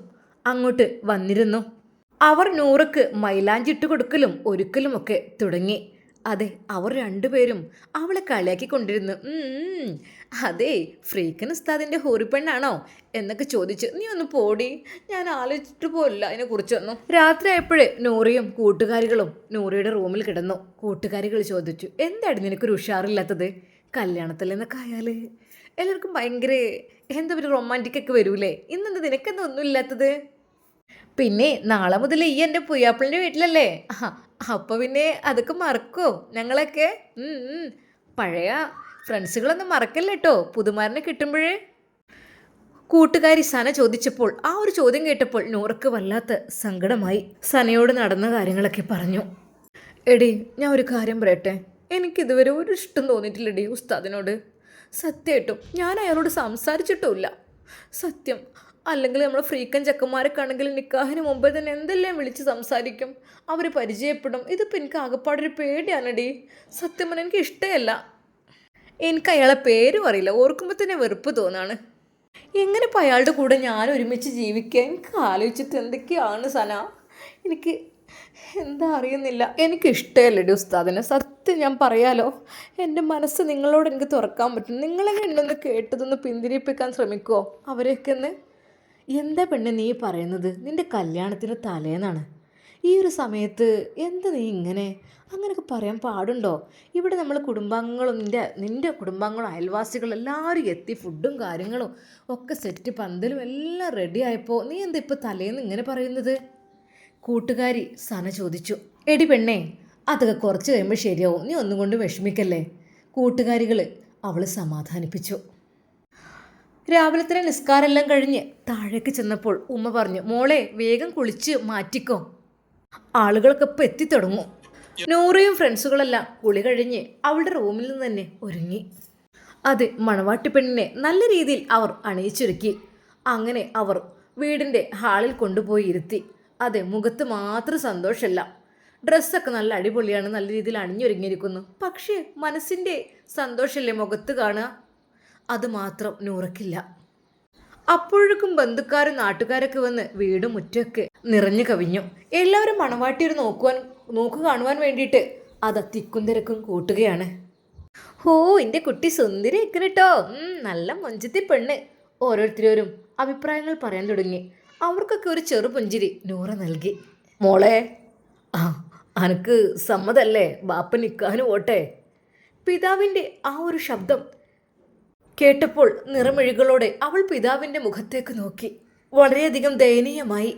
അങ്ങോട്ട് വന്നിരുന്നു. അവർ നൂറക്ക് മൈലാഞ്ചിട്ട് കൊടുക്കലും ഒരുക്കലുമൊക്കെ തുടങ്ങി. അതെ, അവർ 2 പേരും അവളെ കളിയാക്കിക്കൊണ്ടിരുന്നു. അതെ, ഫ്രീക്കൻ ഉസ്താദിൻ്റെ ഹോറിപ്പെണ്ണാണോ എന്നൊക്കെ ചോദിച്ച്. നീ ഒന്ന് പോടി, ഞാൻ ആലോചിച്ചിട്ട് പോലില്ല അതിനെക്കുറിച്ചൊന്നും. രാത്രി ആയപ്പോഴേ നൂറയും കൂട്ടുകാരികളും നൂറയുടെ റൂമിൽ കിടന്നു. കൂട്ടുകാരികൾ ചോദിച്ചു, എന്താണ് നിനക്കൊരു ഉഷാറില്ലാത്തത്? കല്യാണത്തിൽ നിന്നൊക്കെ ആയാൽ എല്ലാവർക്കും ഭയങ്കര എന്താ ഒരു റൊമാൻറ്റിക്കൊക്കെ വരൂലേ? ഇന്നെന്താ നിനക്കെന്താ ഒന്നും ഇല്ലാത്തത്? പിന്നെ നാളെ മുതൽ ഈ എൻ്റെ പുയ്യാപ്പിളിൻ്റെ വീട്ടിലല്ലേ? അപ്പോൾ പിന്നെ അതൊക്കെ മറക്കുമോ ഞങ്ങളൊക്കെ? പഴയ ഫ്രണ്ട്സുകളൊന്നും മറക്കല്ലേ കേട്ടോ പുതുമാരനെ കിട്ടുമ്പോഴേ. കൂട്ടുകാരി സന ചോദിച്ചപ്പോൾ ആ ഒരു ചോദ്യം കേട്ടപ്പോൾ നൂറക്ക് വല്ലാത്ത സങ്കടമായി. സനയോട് നടന്ന കാര്യങ്ങളൊക്കെ പറഞ്ഞു. എടി, ഞാൻ ഒരു കാര്യം പറയട്ടെ. എനിക്കിതുവരെ ഒരു ഇഷ്ടം തോന്നിയിട്ടില്ലടി ഉസ്താദിനോട്. സത്യമായിട്ടും ഞാൻ അയാളോട് സംസാരിച്ചിട്ടുമില്ല. സത്യം. അല്ലെങ്കിൽ നമ്മൾ ഫ്രീക്കൻ ചെക്കന്മാരൊക്കെ ആണെങ്കിൽ നിക്കാഹിന് മുമ്പേ തന്നെ എന്തെല്ലാം വിളിച്ച് സംസാരിക്കും, അവർ പരിചയപ്പെടും. ഇതിപ്പോൾ എനിക്ക് ആകെപ്പാടൊരു പേടിയാണടി. സത്യം പറഞ്ഞാൽ എനിക്ക് ഇഷ്ടമല്ല. എനിക്ക് അയാളെ പേരും അറിയില്ല, ഓർക്കുമ്പോൾ തന്നെ വെറുപ്പ് തോന്നാണ്. എങ്ങനെ ഇപ്പോൾ അയാളുടെ കൂടെ ഞാൻ ഒരുമിച്ച് ജീവിക്കുക? എനിക്ക് ആലോചിച്ചിട്ട് എന്തൊക്കെയാണ് സന, എനിക്ക് എന്താ അറിയുന്നില്ല. എനിക്കിഷ്ടമല്ലടി ഉസ്താദിനെ, സത്യം ഞാൻ പറയാലോ. എൻ്റെ മനസ്സ് നിങ്ങളോട് എനിക്ക് തുറക്കാൻ പറ്റും. നിങ്ങളെങ്ങനെ എന്നൊന്ന് കേട്ടതൊന്ന് പിന്തിരിപ്പിക്കാൻ ശ്രമിക്കുമോ അവരെയൊക്കെ ഒന്ന്? എന്താ പെണ്ണ് നീ പറയുന്നത്? നിൻ്റെ കല്യാണത്തിന് തലേന്നാണ്. ഈ ഒരു സമയത്ത് എന്താ നീ അങ്ങനെയൊക്കെ പറയാൻ പാടുണ്ടോ? ഇവിടെ നമ്മൾ കുടുംബാംഗങ്ങളും നിൻ്റെ കുടുംബാംഗങ്ങളും അയൽവാസികളും എല്ലാവരും എത്തി, ഫുഡും കാര്യങ്ങളും ഒക്കെ സെറ്റ്, പന്തലും എല്ലാം റെഡി ആയപ്പോൾ നീ എന്താ ഇപ്പോൾ തലേന്ന് ഇങ്ങനെ പറയുന്നത്? കൂട്ടുകാരി സന ചോദിച്ചു. എടി പെണ്ണേ, അതൊക്കെ കുറച്ച് കഴിയുമ്പോൾ ശരിയാവും, നീ ഒന്നും കൊണ്ട് വിഷമിക്കല്ലേ. കൂട്ടുകാരികൾ അവൾ സമാധാനിപ്പിച്ചു. രാവിലെ തന്നെ നിസ്കാരമെല്ലാം കഴിഞ്ഞ് താഴേക്ക് ചെന്നപ്പോൾ ഉമ്മ പറഞ്ഞു, മോളെ വേഗം കുളിച്ച് മാറ്റിക്കോ, ആളുകളൊക്കെ ഇപ്പം എത്തിത്തുടങ്ങും. നൂറയും ഫ്രണ്ട്സുകളെല്ലാം കുളി കഴിഞ്ഞ് അവളുടെ റൂമിൽ നിന്ന് തന്നെ ഒരുങ്ങി. അത് മണവാട്ടി പെണ്ണിനെ നല്ല രീതിയിൽ അവർ അണിയിച്ചൊരുക്കി. അങ്ങനെ അവർ വീടിൻ്റെ ഹാളിൽ കൊണ്ടുപോയി ഇരുത്തി. അതെ, മുഖത്ത് മാത്രം സന്തോഷമല്ല, ഡ്രസ്സൊക്കെ നല്ല അടിപൊളിയാണ്, നല്ല രീതിയിൽ അണിഞ്ഞൊരുങ്ങിയിരിക്കുന്നു. പക്ഷേ മനസ്സിൻ്റെ സന്തോഷമല്ലേ മുഖത്ത് കാണുക? അതുമാത്രം നൂറക്കില്ല. അപ്പോഴേക്കും ബന്ധുക്കാരും നാട്ടുകാരൊക്കെ വന്ന് വീടും മുറ്റമൊക്കെ നിറഞ്ഞു കവിഞ്ഞു. എല്ലാവരും മണവാട്ടിയൊരു നോക്കു കാണുവാൻ വേണ്ടിയിട്ട് അത് തിക്കും തിരക്കും കൂട്ടുകയാണ്. എൻ്റെ കുട്ടി സുന്ദരി കേട്ടോ, നല്ല മൊഞ്ചത്തി പെണ്ണ്. ഓരോരുത്തരും അഭിപ്രായങ്ങൾ പറയാൻ തുടങ്ങി. അവർക്കൊക്കെ ഒരു ചെറുപുഞ്ചിരി നൂറ നൽകി. മോളെ, അനക്ക് സമ്മതല്ലേ ബാപ്പ നിക്കാന് പോട്ടെ? പിതാവിൻ്റെ ആ ഒരു ശബ്ദം കേട്ടപ്പോൾ നിറമിഴികളോടെ അവൾ പിതാവിൻ്റെ മുഖത്തേക്ക് നോക്കി. വളരെയധികം ദയനീയമായി.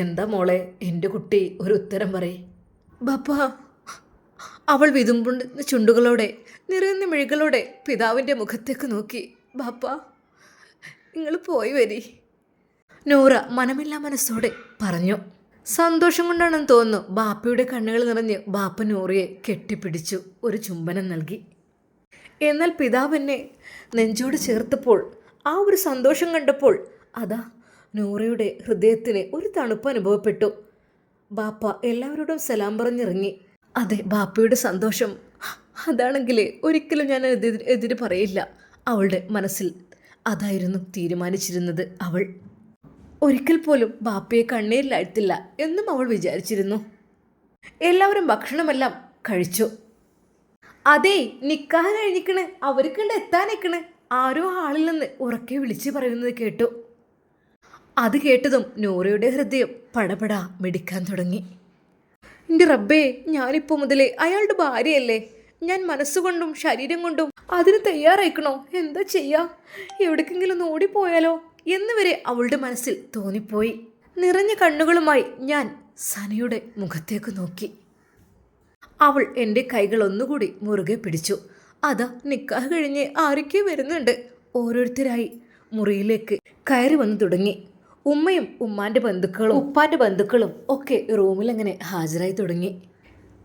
എന്താ മോളെ, എൻ്റെ കുട്ടി ഒരു ഉത്തരം പറയേ. ബാപ്പ, അവൾ വിതുമ്പുണ്ട് ചുണ്ടുകളോടെ നിറയുന്ന മിഴികളോടെ പിതാവിൻ്റെ മുഖത്തേക്ക് നോക്കി. ബാപ്പ, നിങ്ങൾ പോയി വരി, നൂറ മനമില്ലാ മനസ്സോടെ പറഞ്ഞു. സന്തോഷം കൊണ്ടാണെന്ന് തോന്നുന്നു ബാപ്പയുടെ കണ്ണുകൾ നിറഞ്ഞ് ബാപ്പ നൂറയെ കെട്ടിപ്പിടിച്ചു ഒരു ചുംബനം നൽകി. എന്നാൽ പിതാവ് എന്നെ നെഞ്ചോട് ചേർത്തപ്പോൾ, ആ ഒരു സന്തോഷം കണ്ടപ്പോൾ അതാ നൂറയുടെ ഹൃദയത്തിന് ഒരു തണുപ്പ് അനുഭവപ്പെട്ടു. ബാപ്പ എല്ലാവരോടും സലാം പറഞ്ഞിറങ്ങി. അതെ, ബാപ്പയുടെ സന്തോഷം അതാണെങ്കിൽ ഒരിക്കലും ഞാൻ എതിര് പറയില്ല. അവളുടെ മനസ്സിൽ അതായിരുന്നു തീരുമാനിച്ചിരുന്നത്. അവൾ ഒരിക്കൽ പോലും ബാപ്പയെ കണ്ണീരിലാഴ്ത്തില്ല എന്നും അവൾ വിചാരിച്ചിരുന്നു. എല്ലാവരും ഭക്ഷണമെല്ലാം കഴിച്ചു. അതേ, നിക്കാഹ് കഴിഞ്ഞിക്കണ്, അവർക്കുണ്ട് എത്താനിക്കണ്, ആരോ ഹാളിൽ നിന്ന് ഉറക്കെ വിളിച്ചു പറയുന്നത് കേട്ടു. അത് കേട്ടതും നൂറയുടെ ഹൃദയം പടപടാ മിടിക്കാൻ തുടങ്ങി. എൻ്റെ റബ്ബേ, ഞാനിപ്പോൾ മുതലേ അയാളുടെ ഭാര്യയല്ലേ, ഞാൻ മനസ്സുകൊണ്ടും ശരീരം കൊണ്ടും അതിന് തയ്യാറായിക്കണോ? എന്താ ചെയ്യാ? എവിടേക്കെങ്കിലും ഒന്ന് ഓടിപ്പോയാലോ എന്ന് വരെ അവളുടെ മനസ്സിൽ തോന്നിപ്പോയി. നിറഞ്ഞ കണ്ണുകളുമായി ഞാൻ സനയുടെ മുഖത്തേക്ക് നോക്കി. അവൾ എൻ്റെ കൈകൾ ഒന്നുകൂടി മുറുകെ പിടിച്ചു. അതാ നിക്കാഹ് കഴിഞ്ഞ് ആരൊക്കെ വരുന്നുണ്ട്. ഓരോരുത്തരായി മുറിയിലേക്ക് കയറി വന്നു തുടങ്ങി. ഉമ്മയും ഉമ്മാൻ്റെ ബന്ധുക്കളും ഉപ്പാൻ്റെ ബന്ധുക്കളും ഒക്കെ റൂമിലങ്ങനെ ഹാജരായി തുടങ്ങി.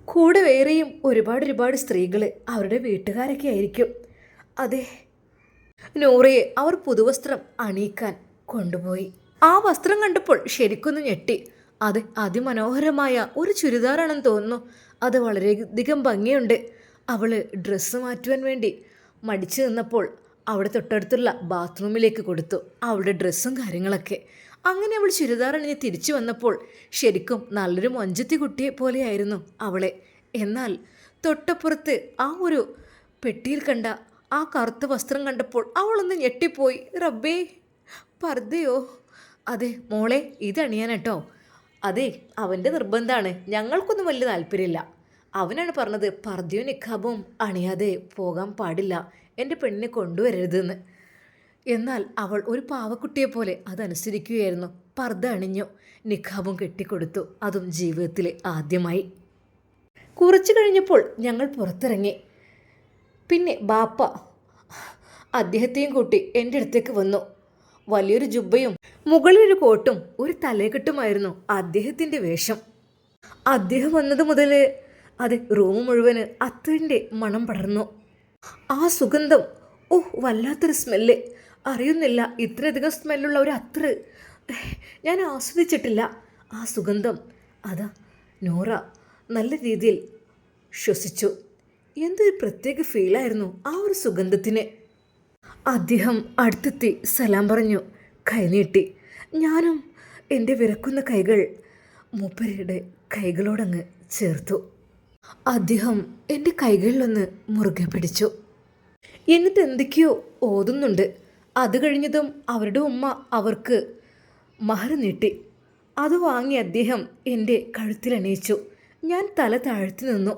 കൂടെ വേറെയും ഒരുപാട് സ്ത്രീകൾ, അവരുടെ വീട്ടുകാരൊക്കെ ആയിരിക്കും. അതെ, നൂറയെ അവർ പുതുവസ്ത്രം അണിയിക്കാൻ കൊണ്ടുപോയി. ആ വസ്ത്രം കണ്ടപ്പോൾ ശരിക്കൊന്ന് ഞെട്ടി. അത് അതിമനോഹരമായ ഒരു ചുരിദാറാണെന്ന് തോന്നുന്നു. അത് വളരെയധികം ഭംഗിയുണ്ട്. അവൾ ഡ്രസ്സ് മാറ്റുവാൻ വേണ്ടി മടിച്ചു നിന്നപ്പോൾ അവിടെ തൊട്ടടുത്തുള്ള ബാത്റൂമിലേക്ക് കൊടുത്തു അവളുടെ ഡ്രസ്സും കാര്യങ്ങളൊക്കെ. അങ്ങനെ അവൾ ചുരിദാറണിഞ്ഞ് തിരിച്ചു വന്നപ്പോൾ ശരിക്കും നല്ലൊരു മൊഞ്ചത്തി കുട്ടിയെ പോലെയായിരുന്നു അവളെ. എന്നാൽ തൊട്ടപ്പുറത്ത് ആ ഒരു പെട്ടിയിൽ കണ്ട ആ കറുത്ത വസ്ത്രം കണ്ടപ്പോൾ അവളൊന്ന് ഞെട്ടിപ്പോയി. റബ്ബേ, പർദ്ദയോ? അതെ മോളെ, ഇതണിയാനട്ടോ. അതെ, അവൻ്റെ നിർബന്ധമാണ്, ഞങ്ങൾക്കൊന്നും വലിയ താല്പര്യമില്ല. അവനാണ് പറഞ്ഞത് പർദ്ദയോ നിക്കാബും അണിയാതെ പോകാൻ പാടില്ല, എൻ്റെ പെണ്ണിനെ കൊണ്ടുവരരുതെന്ന്. എന്നാൽ അവൾ ഒരു പാവക്കുട്ടിയെ പോലെ അതനുസരിക്കുകയായിരുന്നു. പർദ്ദ അണിഞ്ഞു, നിക്കാബും കെട്ടിക്കൊടുത്തു, അതും ജീവിതത്തിൽ ആദ്യമായി. കുറച്ചു കഴിഞ്ഞപ്പോൾ ഞങ്ങൾ പുറത്തിറങ്ങി. പിന്നെ ബാപ്പ അദ്ദേഹത്തെയും കൂട്ടി എൻ്റെ അടുത്തേക്ക് വന്നു. വലിയൊരു ജുബ്ബയും മുകളിലൊരു കോട്ടും ഒരു തലക്കെട്ടുമായിരുന്നു അദ്ദേഹത്തിൻ്റെ വേഷം. അദ്ദേഹം വന്നത് മുതൽ അത് റൂം മുഴുവന് അത്തറിൻ്റെ മണം പടർന്നു. ആ സുഗന്ധം, ഓ വല്ലാത്തൊരു സ്മെല്ല്. അറിയുന്നില്ല, ഇത്രയധികം സ്മെല്ലുള്ള ഒരു അത്തറ് ഞാൻ ആസ്വദിച്ചിട്ടില്ല. ആ സുഗന്ധം അതാ നൂറ നല്ല രീതിയിൽ ശ്വസിച്ചു. എന്തൊരു പ്രത്യേക ഫീലായിരുന്നു ആ ഒരു സുഗന്ധത്തിന്. അദ്ദേഹം അടുത്തെത്തി സലാം പറഞ്ഞു, കൈനീട്ടി. ഞാനും എൻ്റെ വിറക്കുന്ന കൈകൾ മൂപ്പരുടെ കൈകളോടങ്ങ് ചേർത്തു. അദ്ദേഹം എൻ്റെ കൈകളിലൊന്ന് മുറുകെ പിടിച്ചു. എന്നിട്ട് എന്തൊക്കെയോ ഓതുന്നുണ്ട്. അത് കഴിഞ്ഞതും അവരുടെ ഉമ്മ അവർക്ക് മഹർ നീട്ടി. അത് വാങ്ങി അദ്ദേഹം എൻ്റെ കഴുത്തിലണിയിച്ചു. ഞാൻ തല താഴ്ത്തി നിന്നു.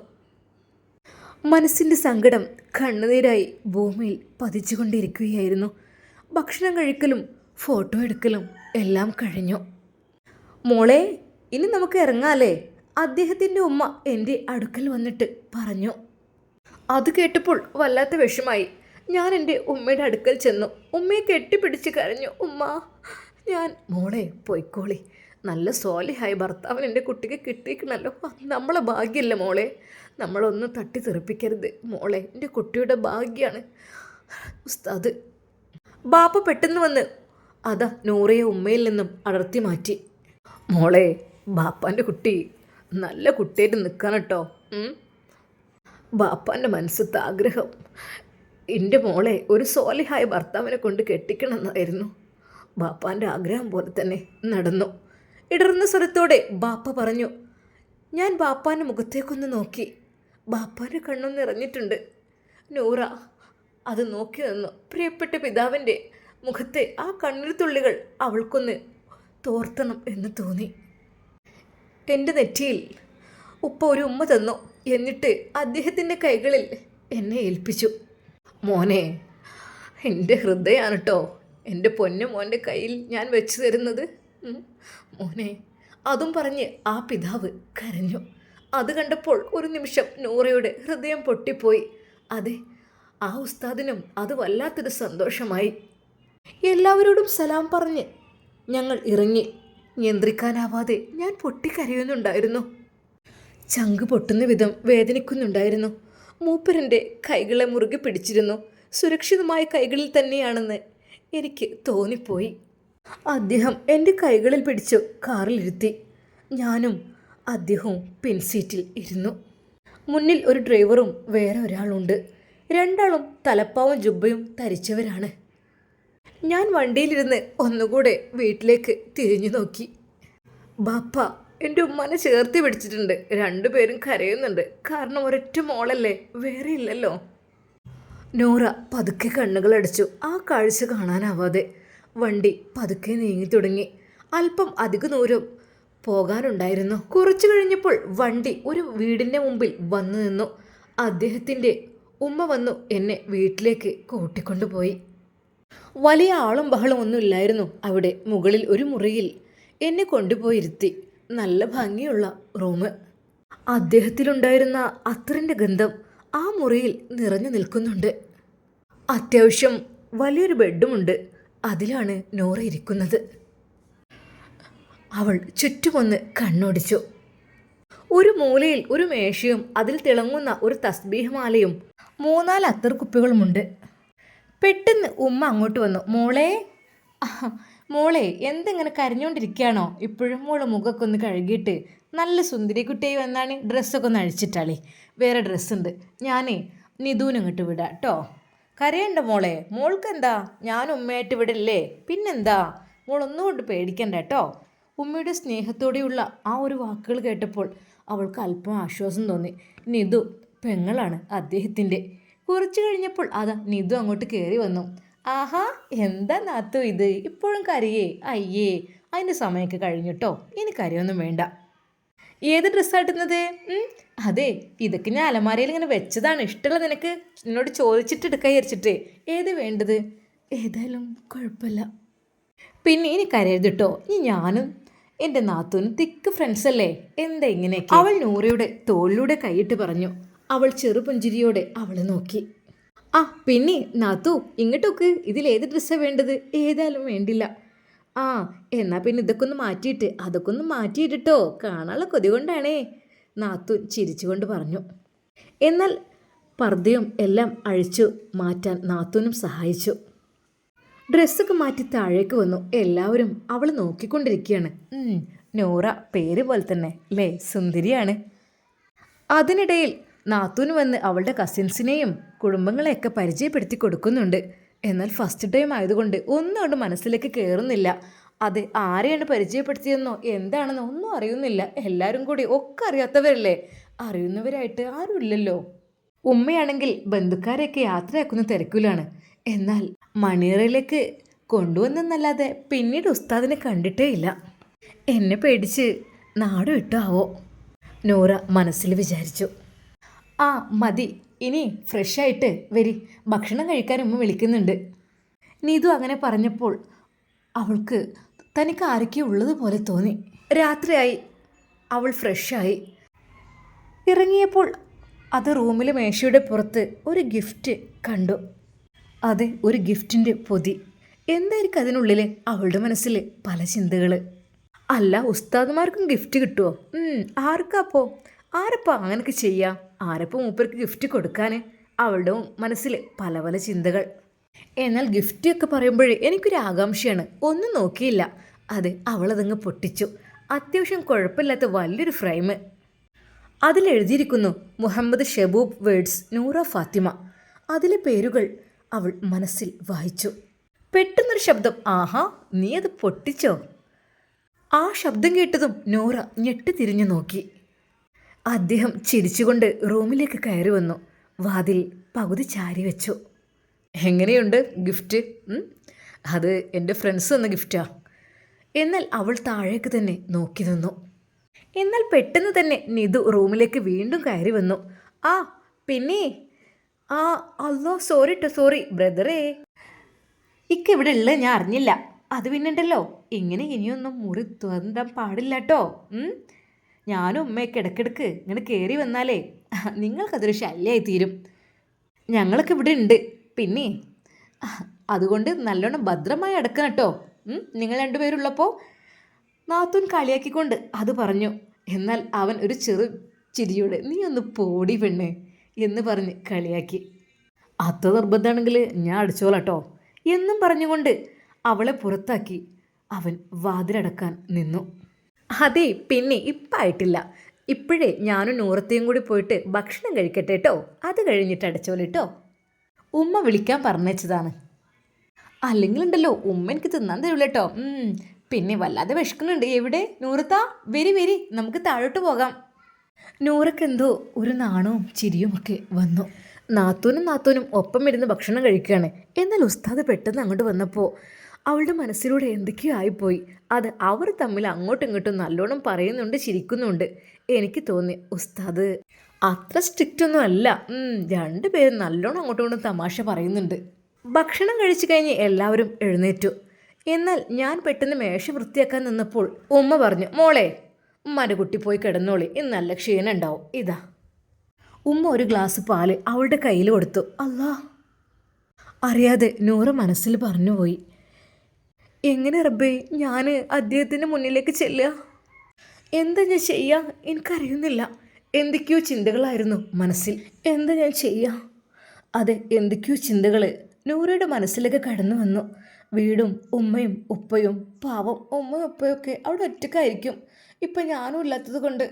മനസ്സിൻ്റെ സങ്കടം കണ്ണുനീരായി ഭൂമിയിൽ പതിച്ചുകൊണ്ടിരിക്കുകയായിരുന്നു. ഭക്ഷണം കഴിക്കലും ഫോട്ടോ എടുക്കലും എല്ലാം കഴിഞ്ഞു. മോളെ, ഇനി നമുക്ക് ഇറങ്ങാലേ? അദ്ദേഹത്തിൻ്റെ ഉമ്മ എൻ്റെ അടുക്കൽ വന്നിട്ട് പറഞ്ഞു. അത് കേട്ടപ്പോൾ വല്ലാത്ത വിഷമായി. ഞാൻ എൻ്റെ ഉമ്മയുടെ അടുക്കൽ ചെന്നു. ഉമ്മയെ കെട്ടിപ്പിടിച്ച് കരഞ്ഞു. ഉമ്മ, ഞാൻ. മോളെ പോയിക്കോളി, നല്ല സ്വാലിഹായ ഭർത്താവിന് എൻ്റെ കുട്ടിക്ക് കിട്ടിയിരിക്കണല്ലോ, നമ്മളെ ഭാഗ്യമല്ല മോളെ, നമ്മളൊന്നും തട്ടി തെറിപ്പിക്കരുത് മോളെ, എൻ്റെ കുട്ടിയുടെ ഭാഗ്യമാണ് ഉസ്താദ്. ബാപ്പ പെട്ടെന്ന് വന്ന് അതാ നൂറയെ ഉമ്മയിൽ നിന്നും അടർത്തി മാറ്റി. മോളെ, ബാപ്പാൻ്റെ കുട്ടി നല്ല കുട്ടിയായിട്ട് നിൽക്കണം കേട്ടോ. ബാപ്പാൻ്റെ മനസ്സത്തെ ആഗ്രഹം എൻ്റെ മോളെ ഒരു സ്വാലിഹായ ഭർത്താവിനെ കൊണ്ട് കെട്ടിക്കണമെന്നായിരുന്നു. ബാപ്പാൻ്റെ ആഗ്രഹം പോലെ തന്നെ നടന്നു. ഇടർന്ന സ്വരത്തോടെ ബാപ്പ പറഞ്ഞു. ഞാൻ ബാപ്പാൻ്റെ മുഖത്തേക്കൊന്ന് നോക്കി. ബാപ്പാൻ്റെ കണ്ണും നിറഞ്ഞിട്ടുണ്ട്. നൂറ അത് നോക്കി നിന്നു. പ്രിയപ്പെട്ട പിതാവിൻ്റെ മുഖത്തെ ആ കണ്ണീർ തുള്ളികൾ അവൾക്കൊന്ന് തോർത്തണം എന്ന് തോന്നി. എൻ്റെ നെറ്റിയിൽ ഉപ്പ ഒരു ഉമ്മ തന്നു. എന്നിട്ട് അദ്ദേഹത്തിൻ്റെ കൈകളിൽ എന്നെ ഏൽപ്പിച്ചു. മോനെ, എൻ്റെ ഹൃദയമാണ് കേട്ടോ എൻ്റെ പൊന്നു മോൻ്റെ കയ്യിൽ ഞാൻ വെച്ച് തരുന്നത് മോനെ. അതും പറഞ്ഞ് ആ പിതാവ് കരഞ്ഞു. അത് കണ്ടപ്പോൾ ഒരു നിമിഷം നൂറയുടെ ഹൃദയം പൊട്ടിപ്പോയി. അതെ, ആ ഉസ്താദിനും അത് വല്ലാത്തൊരു സന്തോഷമായി. എല്ലാവരോടും സലാം പറഞ്ഞ് ഞങ്ങൾ ഇറങ്ങി. നിയന്ത്രിക്കാനാവാതെ ഞാൻ പൊട്ടിക്കരയുന്നുണ്ടായിരുന്നു. ചങ്ക് പൊട്ടുന്ന വിധം വേദനിക്കുന്നുണ്ടായിരുന്നു. മൂപ്പരൻ്റെ കൈകളെ മുറുകെ പിടിച്ചിരുന്നു. സുരക്ഷിതമായ കൈകളിൽ തന്നെയാണെന്ന് എനിക്ക് തോന്നിപ്പോയി. അദ്ദേഹം എൻ്റെ കൈകളിൽ പിടിച്ചു കാറിലിരുത്തി. ഞാനും അദ്ദേഹവും പിൻസീറ്റിൽ ഇരുന്നു. മുന്നിൽ ഒരു ഡ്രൈവറും വേറെ ഒരാളുണ്ട്. രണ്ടാളും തലപ്പാവും ജുബ്ബയും ധരിച്ചവരാണ്. ഞാൻ വണ്ടിയിലിരുന്ന് ഒന്നുകൂടെ വീട്ടിലേക്ക് തിരിഞ്ഞു നോക്കി. ബാപ്പ എൻ്റെ ഉമ്മാനെ ചേർത്തി പിടിച്ചിട്ടുണ്ട്. രണ്ടുപേരും കരയുന്നുണ്ട്. കാരണം ഒരൊറ്റ മോളല്ലേ, വേറെ ഇല്ലല്ലോ. നോറ പതുക്കെ കണ്ണുകളടച്ചു. ആ കാഴ്ച കാണാനാവാതെ വണ്ടി പതുക്കെ നീങ്ങി തുടങ്ങി. അല്പം അധിക ദൂരം പോകാനുണ്ടായിരുന്നു. കുറച്ചു കഴിഞ്ഞപ്പോൾ വണ്ടി ഒരു വീടിൻ്റെ മുമ്പിൽ വന്നു നിന്നു. അദ്ദേഹത്തിൻ്റെ ഉമ്മ വന്നു എന്നെ വീട്ടിലേക്ക് കൂട്ടിക്കൊണ്ടുപോയി. വലിയ ആളും ബഹളം ഒന്നും ഇല്ലായിരുന്നു അവിടെ. മുകളിൽ ഒരു മുറിയിൽ എന്നെ കൊണ്ടുപോയിരുത്തി. നല്ല ഭംഗിയുള്ള റൂം. അദ്ദേഹത്തിലുണ്ടായിരുന്ന അത്തറിൻ്റെ ഗന്ധം ആ മുറിയിൽ നിറഞ്ഞു നിൽക്കുന്നുണ്ട്. അത്യാവശ്യം വലിയൊരു ബെഡുമുണ്ട്. അതിലാണ് നോറ ഇരിക്കുന്നത്. അവൾ ചുറ്റുമൊന്ന് കണ്ണോടിച്ചു. ഒരു മൂലയിൽ ഒരു മേശയും അതിൽ തിളങ്ങുന്ന ഒരു തസ്ബീഹ് മാലയും 3-4 അത്തർ കുപ്പികളുമുണ്ട്. പെട്ടെന്ന് ഉമ്മ അങ്ങോട്ട് വന്നു. മോളെ മോളെ എന്തെങ്ങനെ കരഞ്ഞുകൊണ്ടിരിക്കുകയാണോ? ഇപ്പോഴും മോള് മുഖമൊക്കെ ഒന്ന് കഴുകിയിട്ട് നല്ല സുന്ദരി കുട്ടിയായി വന്നാണ്. ഡ്രസ്സൊക്കെ ഒന്ന് അഴിച്ചിട്ടാളേ. വേറെ ഡ്രസ്സുണ്ട്. ഞാനേ നിധുവിന് ഇങ്ങോട്ട് വിടാം കേട്ടോ. കരയണ്ട മോളെ. മോൾക്ക് എന്താ, ഞാൻ ഉമ്മയായിട്ട് വിടില്ലേ? പിന്നെന്താ, മോളൊന്നും കൊണ്ട് പേടിക്കണ്ട കേട്ടോ. ഉമ്മയുടെ സ്നേഹത്തോടെയുള്ള ആ ഒരു വാക്കുകൾ കേട്ടപ്പോൾ അവൾക്ക് അല്പം ആശ്വാസം തോന്നി. നിധു പെങ്ങളാണ് അദ്ദേഹത്തിൻ്റെ. കുറച്ചു കഴിഞ്ഞപ്പോൾ അതാ നിധു അങ്ങോട്ട് കയറി വന്നു. ആഹാ, എന്താ നാത്തു ഇത്, ഇപ്പോഴും കരയേ? അയ്യേ, അതിൻ്റെ സമയമൊക്കെ കഴിഞ്ഞിട്ടോ, ഇനി കരയൊന്നും വേണ്ട. ഏത് ഡ്രസ്സാട്ടുന്നത്? അതെ, ഇതൊക്കെ ഞാൻ അലമാരയിൽ ഇങ്ങനെ വെച്ചതാണ്. ഇഷ്ടമുള്ള നിനക്ക് എന്നോട് ചോദിച്ചിട്ട് എടുക്കാൻ വിചാരിച്ചിട്ട്. ഏത് വേണ്ടത്? ഏതായാലും കുഴപ്പമില്ല. പിന്നെ ഇനി കരയരുതിട്ടോ. ഇനി ഞാനും എൻ്റെ നാത്തൂനും തിക്ക് ഫ്രണ്ട്സ് അല്ലേ. എന്താ ഇങ്ങനെയൊക്കെ? അവൾ നൂറയുടെ തോളിലൂടെ കൈയിട്ട് പറഞ്ഞു. അവൾ ചെറുപുഞ്ചിരിയോടെ അവളെ നോക്കി. ആ പിന്നെ നാത്തു, ഇങ്ങോട്ടൊക്കെ ഇതിലേത് ഡ്രസ്സാണ് വേണ്ടത്? ഏതായാലും വേണ്ടില്ല. ആ എന്നാൽ പിന്നെ ഇതൊക്കെ ഒന്ന് മാറ്റിയിട്ട് അതൊക്കെ ഒന്ന് മാറ്റിയിട്ടോ. കാണാനുള്ള കൊതി കൊണ്ടാണേ, നാത്തു ചിരിച്ചുകൊണ്ട് പറഞ്ഞു. എന്നാൽ പർദ്ദയും എല്ലാം അഴിച്ചു മാറ്റാൻ നാത്തൂനും സഹായിച്ചു. ഡ്രസ്സൊക്കെ മാറ്റി താഴേക്ക് വന്നു. എല്ലാവരും അവൾ നോക്കിക്കൊണ്ടിരിക്കുകയാണ്. നോറ പേര് പോലെ തന്നെ അല്ലേ, സുന്ദരിയാണ്. അതിനിടയിൽ നാത്തൂന് വന്ന് അവളുടെ കസിൻസിനെയും കുടുംബങ്ങളെയൊക്കെ പരിചയപ്പെടുത്തി കൊടുക്കുന്നുണ്ട്. എന്നാൽ ഫസ്റ്റ് ടൈം ആയതുകൊണ്ട് ഒന്നും അവിടെ മനസ്സിലേക്ക് കയറുന്നില്ല. അത് ആരെയാണ് പരിചയപ്പെടുത്തിയെന്നോ എന്താണെന്നോ ഒന്നും അറിയുന്നില്ല. എല്ലാവരും കൂടി ഒക്കെ അറിയാത്തവരല്ലേ, അറിയുന്നവരായിട്ട് ആരുമില്ലല്ലോ. ഉമ്മയാണെങ്കിൽ ബന്ധുക്കാരെയൊക്കെ യാത്രയാക്കുന്ന തിരക്കിലാണ്. എന്നാൽ മണിയറയിലേക്ക് കൊണ്ടുവന്നെന്നല്ലാതെ പിന്നീട് ഉസ്താദിനെ കണ്ടിട്ടേ ഇല്ല. എന്നെ പേടിച്ച് നാട് വിട്ടാവോ, നോറ മനസ്സിൽ വിചാരിച്ചു. ആ മതി, ഇനി ഫ്രഷായിട്ട് വരി, ഭക്ഷണം കഴിക്കാൻ ഉമ്മ വിളിക്കുന്നുണ്ട്. നീതു അങ്ങനെ പറഞ്ഞപ്പോൾ അവൾക്ക് തനിക്ക് ആരൊക്കെ ഉള്ളതുപോലെ തോന്നി. രാത്രിയായി. അവൾ ഫ്രഷായി ഇറങ്ങിയപ്പോൾ അത് റൂമിലെ മേശയുടെ പുറത്ത് ഒരു ഗിഫ്റ്റ് കണ്ടു. അതെ, ഒരു ഗിഫ്റ്റിൻ്റെ പൊതി. എന്തായിരിക്കും അതിനുള്ളിൽ? അവളുടെ മനസ്സിൽ പല ചിന്തകൾ. അല്ല, ഉസ്താദുമാർക്കും ഗിഫ്റ്റ് കിട്ടുമോ? ആർക്കാപ്പോ? ആരപ്പോൾ അങ്ങനെയൊക്കെ ചെയ്യാം? ആരപ്പോൾ മൂപ്പർക്ക് ഗിഫ്റ്റ് കൊടുക്കാൻ? അവളുടെ മനസ്സിൽ പല പല ചിന്തകൾ. എന്നാൽ ഗിഫ്റ്റൊക്കെ പറയുമ്പോഴേ എനിക്കൊരു ആകാംക്ഷയാണ്. ഒന്നും നോക്കിയില്ല. അത് അവളതങ്ങ് പൊട്ടിച്ചു. അത്യാവശ്യം കുഴപ്പമില്ലാത്ത വലിയൊരു ഫ്രെയിം. അതിലെഴുതിയിരിക്കുന്നു മുഹമ്മദ് ഷബൂബ് വേർഡ്സ് നൂറ ഫാത്തിമ. അതിലെ പേരുകൾ അവൾ മനസ്സിൽ വായിച്ചു. പെട്ടെന്നൊരു ശബ്ദം. ആഹാ, നീ അത് പൊട്ടിച്ചോ? ആ ശബ്ദം കേട്ടതും നോറ ഞെട്ടി തിരിഞ്ഞു നോക്കി. അദ്ദേഹം ചിരിച്ചുകൊണ്ട് റൂമിലേക്ക് കയറി വന്നു. വാതിൽ പകുതി ചാരി വെച്ചു. എങ്ങനെയുണ്ട് ഗിഫ്റ്റ്? അത് എൻ്റെ ഫ്രണ്ട്സ് തന്ന ഗിഫ്റ്റാ. എന്നാൽ അവൾ താഴേക്ക് തന്നെ നോക്കി നിന്നു. എന്നാൽ പെട്ടെന്ന് തന്നെ നിധു റൂമിലേക്ക് വീണ്ടും കയറി വന്നു. ആ പിന്നെ അല്ലോ, സോറി ബ്രദറേ, ഇവിടെ ഉള്ളത് ഞാൻ അറിഞ്ഞില്ല. അത് പിന്നെണ്ടല്ലോ, ഇങ്ങനെ ഇനിയൊന്നും മുറി തുറന്നിടാൻ പാടില്ല കേട്ടോ. ഞാനും ഉമ്മയൊക്കെ ഇടയ്ക്കിടയ്ക്ക് ഇങ്ങനെ കയറി വന്നാലേ നിങ്ങൾക്കതൊരു ശല്യമായി തീരും. ഞങ്ങളൊക്കെ ഇവിടെ ഉണ്ട്. പിന്നെ അതുകൊണ്ട് നല്ലോണം ഭദ്രമായി അടക്കണം കേട്ടോ, നിങ്ങൾ രണ്ടുപേരുള്ളപ്പോൾ. നാത്തൂൻ കളിയാക്കിക്കൊണ്ട് അത് പറഞ്ഞു. എന്നാൽ അവൻ ഒരു ചെറു ചിരിയോടെ, നീ ഒന്ന് പോടി പെണ്ണ്, എന്ന് പറഞ്ഞ് കളിയാക്കി. അത്ര നിർബന്ധമാണെങ്കിൽ ഞാൻ അടിച്ചോളാട്ടോ എന്നും പറഞ്ഞുകൊണ്ട് അവളെ പുറത്താക്കി അവൻ വാതിലടക്കാൻ നിന്നു. അതെ, പിന്നെ ഇപ്പം ആയിട്ടില്ല. ഇപ്പോഴേ ഞാനും നൂറത്തെയും കൂടി പോയിട്ട് ഭക്ഷണം കഴിക്കട്ടെ കേട്ടോ, അത് കഴിഞ്ഞിട്ട് അടച്ചോളിട്ടോ. ഉമ്മ വിളിക്കാൻ പറഞ്ഞതാണ്. അല്ലെങ്കിലുണ്ടല്ലോ ഉമ്മ എനിക്ക് തിന്നാൻ തരില്ല കേട്ടോ. പിന്നെ വല്ലാതെ വിശക്കുന്നുണ്ട്. എവിടെ നൂറത്താ? വരി നമുക്ക് താഴോട്ട് പോകാം. നൂറക്കെന്തോ ഒരു നാണവും ചിരിയും ഒക്കെ വന്നു. നാത്തൂനും ഒപ്പം ഇരുന്ന് ഭക്ഷണം കഴിക്കുകയാണ്. എന്നാൽ ഉസ്താദ് പെട്ടെന്ന് അങ്ങോട്ട് വന്നപ്പോൾ അവളുടെ മനസ്സിലൂടെ എന്തൊക്കെയോ ആയിപ്പോയി. അത് അവർ തമ്മിൽ അങ്ങോട്ടും ഇങ്ങോട്ടും നല്ലോണം പറയുന്നുണ്ട്, ചിരിക്കുന്നുണ്ട്. എനിക്ക് തോന്നി ഉസ്താദ് അത്ര സ്ട്രിക്റ്റ് ഒന്നും അല്ല. രണ്ടുപേരും നല്ലോണം അങ്ങോട്ടും ഇങ്ങോട്ടും തമാശ പറയുന്നുണ്ട്. ഭക്ഷണം കഴിച്ചു കഴിഞ്ഞ് എല്ലാവരും എഴുന്നേറ്റു. എന്നാൽ ഞാൻ പെട്ടെന്ന് മേശ വൃത്തിയാക്കാൻ നിന്നപ്പോൾ ഉമ്മ പറഞ്ഞു, മോളെ ഉമ്മാൻ്റെ കുട്ടി പോയി കിടന്നോളി, ഇന്ന് നല്ല ക്ഷീണം ഉണ്ടാവും. ഇതാ. ഉമ്മ ഒരു ഗ്ലാസ് പാല് അവളുടെ കയ്യിൽ കൊടുത്തു. അല്ലാ, അറിയാതെ നൂറ മനസ്സിൽ പറഞ്ഞുപോയി, എങ്ങനെ റബ്ബേ ഞാൻ അദ്ദേഹത്തിൻ്റെ മുന്നിലേക്ക് ചെല്ലുക? എന്താ ഞാൻ ചെയ്യുക? എനിക്കറിയുന്നില്ല. എന്തൊക്കെയോ ചിന്തകളായിരുന്നു മനസ്സിൽ. എന്താ ഞാൻ ചെയ്യുക? അതെ, എന്തൊക്കെയോ ചിന്തകൾ നൂറയുടെ മനസ്സിലേക്ക് കടന്നു വന്നു. വീടും ഉമ്മയും ഉപ്പയും. പാവം ഉമ്മയും ഉപ്പയൊക്കെ അവിടെ ഒറ്റക്കായിരിക്കും. ഇപ്പം ഞാനും ഇല്ലാത്തത് കൊണ്ട്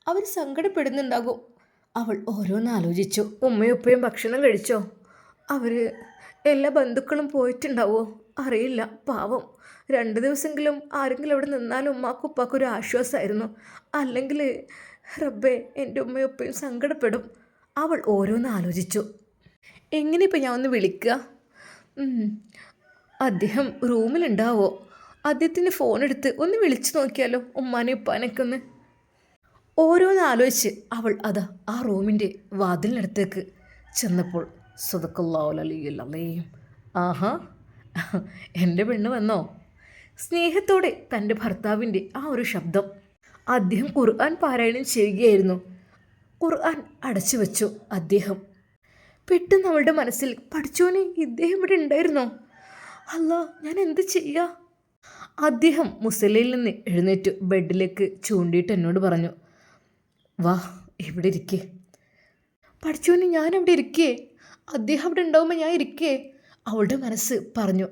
അവർ സങ്കടപ്പെടുന്നുണ്ടാകും. അവൾ ഓരോന്ന് ആലോചിച്ചു. ഉമ്മയും ഉപ്പയും ഭക്ഷണം കഴിച്ചോ? അവർ എല്ലാ ബന്ധുക്കളും പോയിട്ടുണ്ടാവോ? അറിയില്ല. പാവം 2 ദിവസമെങ്കിലും ആരെങ്കിലും അവിടെ നിന്നാലും ഉമ്മാക്കും ഉപ്പാക്കും ഒരു ആശ്വാസമായിരുന്നു. അല്ലെങ്കിൽ റബ്ബേ എൻ്റെ ഉമ്മയും ഉപ്പയും സങ്കടപ്പെടും. അവൾ ഓരോന്ന് ആലോചിച്ചു. എങ്ങനെ ഇപ്പം ഞാൻ ഒന്ന് വിളിക്കുക? അദ്ദേഹം റൂമിലുണ്ടാവോ? അദ്ദേഹത്തിൻ്റെ ഫോണെടുത്ത് ഒന്ന് വിളിച്ചു നോക്കിയാലോ ഉമ്മാനെ ഉപ്പാനൊക്കെ ഒന്ന്. ഓരോന്ന് ആലോചിച്ച് അവൾ അതാ ആ റൂമിൻ്റെ വാതിലിനടുത്തേക്ക് ചെന്നപ്പോൾ സദഖല്ലാഹുൽ-അലിയ്യുൽ-അളീം. ആഹാ, എൻ്റെ പെണ്ണ് വന്നോ? സ്നേഹത്തോടെ തൻ്റെ ഭർത്താവിൻ്റെ ആ ഒരു ശബ്ദം. അദ്ദേഹം ഖുർആൻ പാരായണം ചെയ്യുകയായിരുന്നു. ഖുർആൻ അടച്ചു വെച്ചു അദ്ദേഹം. പെട്ടെന്ന് അവളുടെ മനസ്സിൽ, പഠിച്ചോനെ ഇദ്ദേഹം ഇവിടെ ഉണ്ടായിരുന്നോ? അല്ലാ, ഞാൻ എന്ത് ചെയ്യുക? അദ്ദേഹം മുസല്ലയിൽ നിന്ന് എഴുന്നേറ്റു ബെഡിലേക്ക് ചൂണ്ടിയിട്ട് എന്നോട് പറഞ്ഞു, വാ ഇവിടെ ഇരിക്കേ. പഠിച്ചോനെ ഞാൻ അവിടെ ഇരിക്കേ? അദ്ദേഹം അവിടെ ഉണ്ടാവുമ്പോൾ ഞാൻ ഇരിക്കേ? അവളുടെ മനസ്സ് പറഞ്ഞു,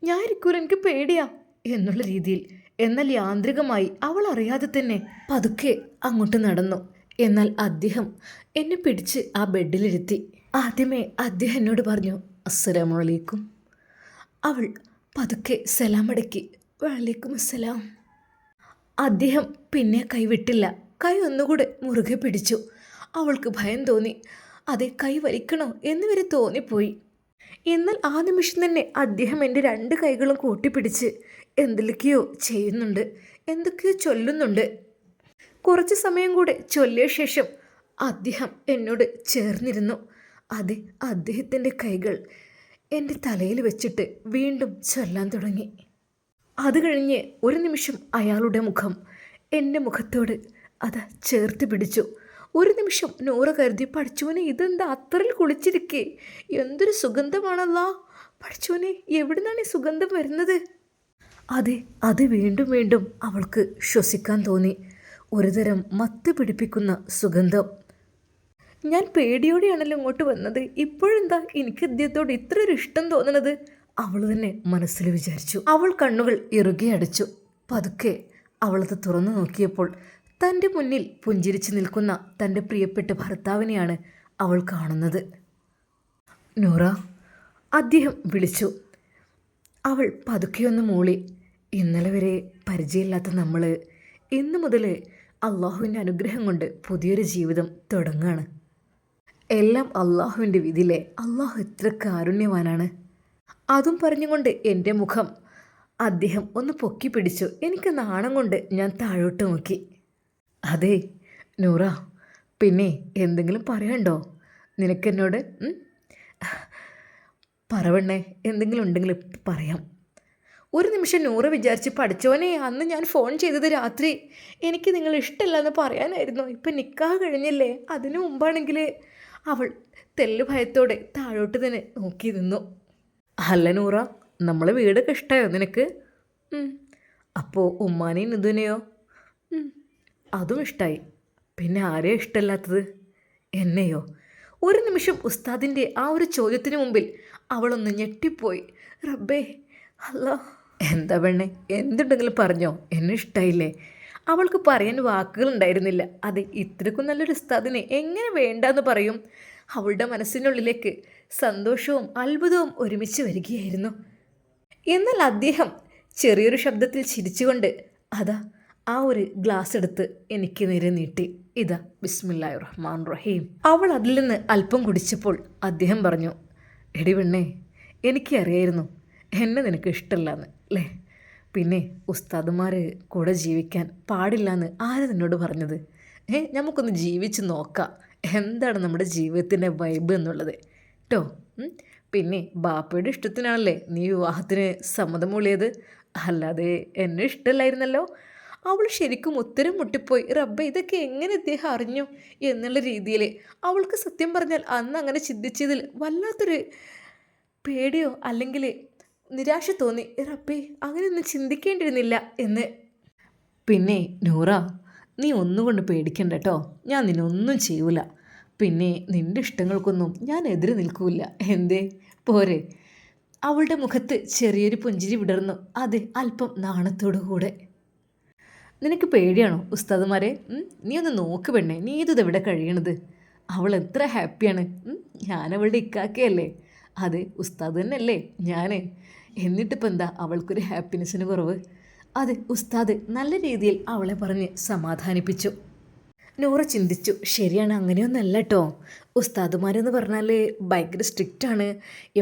ഞാൻ ഇരിക്കൂല, എനിക്ക് പേടിയാ എന്നുള്ള രീതിയിൽ. എന്നാൽ യാന്ത്രികമായി അവൾ അറിയാതെ തന്നെ പതുക്കെ അങ്ങോട്ട് നടന്നു. എന്നാൽ അദ്ദേഹം എന്നെ പിടിച്ച് ആ ബെഡിലിരുത്തി. ആദ്യമേ അദ്ദേഹം എന്നോട് പറഞ്ഞു, അസ്സലാമു അലൈക്കും. അവൾ പതുക്കെ സലാമടക്കി, വഅലൈക്കും അസ്സലാം. അദ്ദേഹം പിന്നെ കൈവിട്ടില്ല. കൈ ഒന്നുകൂടെ മുറുകെ പിടിച്ചു. അവൾക്ക് ഭയം തോന്നി. അതെ, കൈ വലിക്കണോ എന്ന് വരെ തോന്നിപ്പോയി. എന്നാൽ ആ നിമിഷം തന്നെ അദ്ദേഹം എൻ്റെ 2 കൈകളും കൂട്ടിപ്പിടിച്ച് എന്തൊക്കെയോ ചെയ്യുന്നുണ്ട്, എന്തൊക്കെയോ ചൊല്ലുന്നുണ്ട്. കുറച്ച് സമയം കൂടെ ചൊല്ലിയ ശേഷം അദ്ദേഹം എന്നോട് ചേർന്നിരുന്നു. അതെ, അദ്ദേഹത്തിൻ്റെ കൈകൾ എൻ്റെ തലയിൽ വെച്ചിട്ട് വീണ്ടും ചൊല്ലാൻ തുടങ്ങി. അത് കഴിഞ്ഞ് ഒരു നിമിഷം അയാളുടെ മുഖം എൻ്റെ മുഖത്തോട് അതാ ചേർത്ത് പിടിച്ചു. ഒരു നിമിഷം നൂറ കരുതി, പഠിച്ചോനെ ഇതെന്താ അത്രയിൽ കുളിച്ചിരിക്കേ? എന്തൊരു സുഗന്ധമാണല്ലോ! പഠിച്ചോനെ എവിടെ നിന്നാണ് ഈ സുഗന്ധം വരുന്നത്? അതെ, അത് വീണ്ടും വീണ്ടും അവൾക്ക് ശ്വസിക്കാൻ തോന്നി. ഒരുതരം മത്ത് പിടിപ്പിക്കുന്ന സുഗന്ധം. ഞാൻ പേടിയോടെയാണല്ലോ ഇങ്ങോട്ട് വന്നത്, ഇപ്പോഴെന്താ എനിക്ക് ഇദ്ദേഹത്തോട് ഇത്ര ഒരു ഇഷ്ടം തോന്നുന്നത്? അവൾ തന്നെ മനസ്സിൽ വിചാരിച്ചു. അവൾ കണ്ണുകൾ ഇറുകെ അടച്ചു. പതുക്കെ അവളത് തുറന്നു നോക്കിയപ്പോൾ തൻ്റെ മുന്നിൽ പുഞ്ചിരിച്ച് നിൽക്കുന്ന തൻ്റെ പ്രിയപ്പെട്ട ഭർത്താവിനെയാണ് അവൾ കാണുന്നത്. നൂറ, അദ്ദേഹം വിളിച്ചു. അവൾ പതുക്കെയൊന്ന് മൂളി. ഇന്നലെ വരെ പരിചയമില്ലാത്ത നമ്മൾ ഇന്നു മുതൽ അള്ളാഹുവിൻ്റെ അനുഗ്രഹം കൊണ്ട് പുതിയൊരു ജീവിതം തുടങ്ങുകയാണ്. എല്ലാം അള്ളാഹുവിൻ്റെ വിധിയിലെ. അള്ളാഹു എത്ര കാരുണ്യവാനാണ്. അതും പറഞ്ഞുകൊണ്ട് എൻ്റെ മുഖം അദ്ദേഹം ഒന്ന് പൊക്കി പിടിച്ചു. എനിക്ക് നാണം കൊണ്ട് ഞാൻ താഴോട്ട് നോക്കി. അതെ നൂറ, പിന്നെ എന്തെങ്കിലും പറയണ്ടോ നിനക്കെന്നോട്? പറവണ്ണേ, എന്തെങ്കിലും ഉണ്ടെങ്കിൽ ഇപ്പം പറയാം. ഒരു നിമിഷം നൂറ് വിചാരിച്ച്, പഠിച്ചോനെ അന്ന് ഞാൻ ഫോൺ ചെയ്തത് രാത്രി എനിക്ക് നിങ്ങൾ ഇഷ്ടമല്ല എന്ന് പറയാനായിരുന്നു. ഇപ്പം നിക്കാഹ് കഴിഞ്ഞില്ലേ, അതിനു മുമ്പാണെങ്കിൽ. അവൾ തെല്ലു ഭയത്തോടെ താഴോട്ട് തന്നെ നോക്കി നിന്നു. അല്ല നൂറ, നമ്മളെ വീടൊക്കെ ഇഷ്ടമായോ നിനക്ക്? അപ്പോൾ ഉമ്മാനെയും നിതുനെയോ? അതും ഇഷ്ടമായി. പിന്നെ ആരെയും ഇഷ്ടമല്ലാത്തത്? എന്നെയോ? ഒരു നിമിഷം ഉസ്താദിൻ്റെ ആ ഒരു ചോദ്യത്തിന് മുമ്പിൽ അവളൊന്ന് ഞെട്ടിപ്പോയി. റബ്ബേ, അല്ലാ. എന്താ പെണ്ണെ, എന്തുണ്ടെങ്കിലും പറഞ്ഞോ, എന്നെ ഇഷ്ടമായില്ലേ? അവൾക്ക് പറയാൻ വാക്കുകളുണ്ടായിരുന്നില്ല. അതെ, ഇത്രക്കും നല്ലൊരു ഉസ്താദിനെ എങ്ങനെ വേണ്ടാന്ന് പറയും? അവളുടെ മനസ്സിനുള്ളിലേക്ക് സന്തോഷവും അത്ഭുതവും ഒരുമിച്ച് വരികയായിരുന്നു. എന്നാൽ അദ്ദേഹം ചെറിയൊരു ശബ്ദത്തിൽ ചിരിച്ചുകൊണ്ട് അതാ ആ ഒരു ഗ്ലാസ് എടുത്ത് എനിക്ക് നേരെ നീട്ടി. ഇതാ, ബിസ്മില്ലാഹിർ റഹ്മാൻ റഹീം. അവൾ അതിൽ നിന്ന് അല്പം കുടിച്ചപ്പോൾ അദ്ദേഹം പറഞ്ഞു, എടി പെണ്ണേ, എനിക്കറിയായിരുന്നു എന്നെ നിനക്ക് ഇഷ്ടമല്ലാന്ന് അല്ലേ? പിന്നെ ഉസ്താദുമാർ കൂടെ ജീവിക്കാൻ പാടില്ലാന്ന് ആര് നിന്നോട് പറഞ്ഞത്? നമുക്കൊന്ന് ജീവിച്ച് നോക്കാം എന്താണ് നമ്മുടെ ജീവിതത്തിൻ്റെ വൈബ് എന്നുള്ളത് കേട്ടോ. പിന്നെ ബാപ്പയുടെ ഇഷ്ടത്തിനാണല്ലേ നീ വിവാഹത്തിന് സമ്മതം മൂളിയത്, അല്ലാതെ എന്നെ ഇഷ്ടമല്ലായിരുന്നല്ലോ. അവൾ ശരിക്കും ഉത്തരം മുട്ടിപ്പോയി. റബ്ബേ, ഇതൊക്കെ എങ്ങനെ ഇദ്ദേഹം അറിഞ്ഞു എന്നുള്ള രീതിയിൽ അവൾക്ക് സത്യം പറഞ്ഞാൽ അന്ന് അങ്ങനെ ചിന്തിച്ചതിൽ വല്ലാത്തൊരു പേടിയോ അല്ലെങ്കിൽ നിരാശ തോന്നി. റബ്ബേ, അങ്ങനെയൊന്നും ചിന്തിക്കേണ്ടിയിരുന്നില്ല എന്ന്. പിന്നെ നൂറ, നീ ഒന്നുകൊണ്ട് പേടിക്കണ്ട കേട്ടോ, ഞാൻ നിന്നൊന്നും ചെയ്യൂല. പിന്നെ നിൻ്റെ ഇഷ്ടങ്ങൾക്കൊന്നും ഞാൻ എതിര് നിൽക്കൂല. എന്തേ, പോരെ? അവളുടെ മുഖത്ത് ചെറിയൊരു പുഞ്ചിരി വിടർന്നു. അതെ, അല്പം നാണത്തോടു കൂടെ. നിനക്ക് പേടിയാണോ ഉസ്താദുമാരെ? നീ ഒന്ന് നോക്ക് പെണ്ണേ, നീ ഇതെവിടെ കഴിയണത്? അവൾ എത്ര ഹാപ്പിയാണ്. ഞാൻ അവളുടെ ഇക്കാക്കയല്ലേ? അതെ, ഉസ്താദ് തന്നെയല്ലേ ഞാൻ. എന്നിട്ടിപ്പോൾ എന്താ അവൾക്കൊരു ഹാപ്പിനെസ്സിന് കുറവ്? അതെ, ഉസ്താദ് നല്ല രീതിയിൽ അവളെ പറഞ്ഞ് സമാധാനിപ്പിച്ചു. നൂറ ചിന്തിച്ചു, ശരിയാണ്, അങ്ങനെയൊന്നല്ല കേട്ടോ. ഉസ്താദുമാരെന്ന് പറഞ്ഞാൽ ഭയങ്കര സ്ട്രിക്റ്റാണ്,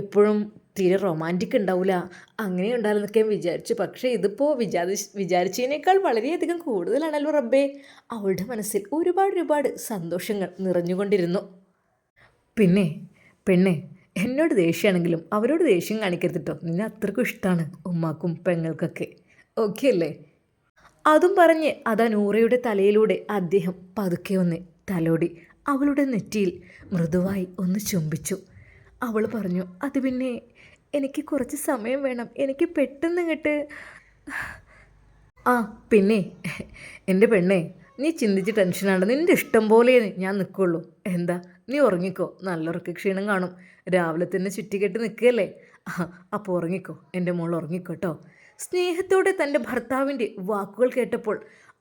എപ്പോഴും തീരെ റൊമാൻറ്റിക് ഉണ്ടാവില്ല, അങ്ങനെ ഉണ്ടാവില്ലെന്നൊക്കെ വിചാരിച്ചു. പക്ഷേ ഇതിപ്പോൾ വിചാരിച്ചതിനേക്കാൾ വളരെയധികം കൂടുതലാണല്ലോ റബ്ബേ. അവളുടെ മനസ്സിൽ ഒരുപാട് സന്തോഷങ്ങൾ നിറഞ്ഞുകൊണ്ടിരുന്നു. പിന്നെ പെണ്ണെ, എന്നോട് ദേഷ്യമാണെങ്കിലും അവരോട് ദേഷ്യം കാണിക്കരുത് കേട്ടോ. നിന്നെ അത്രക്കും ഇഷ്ടമാണ് ഉമ്മാക്കും പെങ്ങൾക്കൊക്കെ. ഓക്കെ അല്ലേ? അതും പറഞ്ഞ് അതാ നൂറയുടെ തലയിലൂടെ അദ്ദേഹം പതുക്കെ ഒന്ന് തലോടി അവളുടെ നെറ്റിയിൽ മൃദുവായി ഒന്ന് ചുംബിച്ചു. അവൾ പറഞ്ഞു, അത് പിന്നെ എനിക്ക് കുറച്ച് സമയം വേണം, എനിക്ക് പെട്ടെന്ന് ഇങ്ങോട്ട്. ആ പിന്നെ എൻ്റെ പെണ്ണേ, നീ ചിന്തിച്ച് ടെൻഷനാണ്. നിൻ്റെ ഇഷ്ടം പോലെ ഞാൻ നിൽക്കുള്ളൂ. എന്താ, നീ ഉറങ്ങിക്കോ, നല്ല ഉറക്ക ക്ഷീണം കാണും, രാവിലെ തന്നെ ചുറ്റിക്കെട്ടി നിൽക്കുകയല്ലേ. അപ്പോൾ ഉറങ്ങിക്കോ എൻ്റെ മോൾ, ഉറങ്ങിക്കോ കേട്ടോ. സ്നേഹത്തോടെ തൻ്റെ ഭർത്താവിൻ്റെ വാക്കുകൾ കേട്ടപ്പോൾ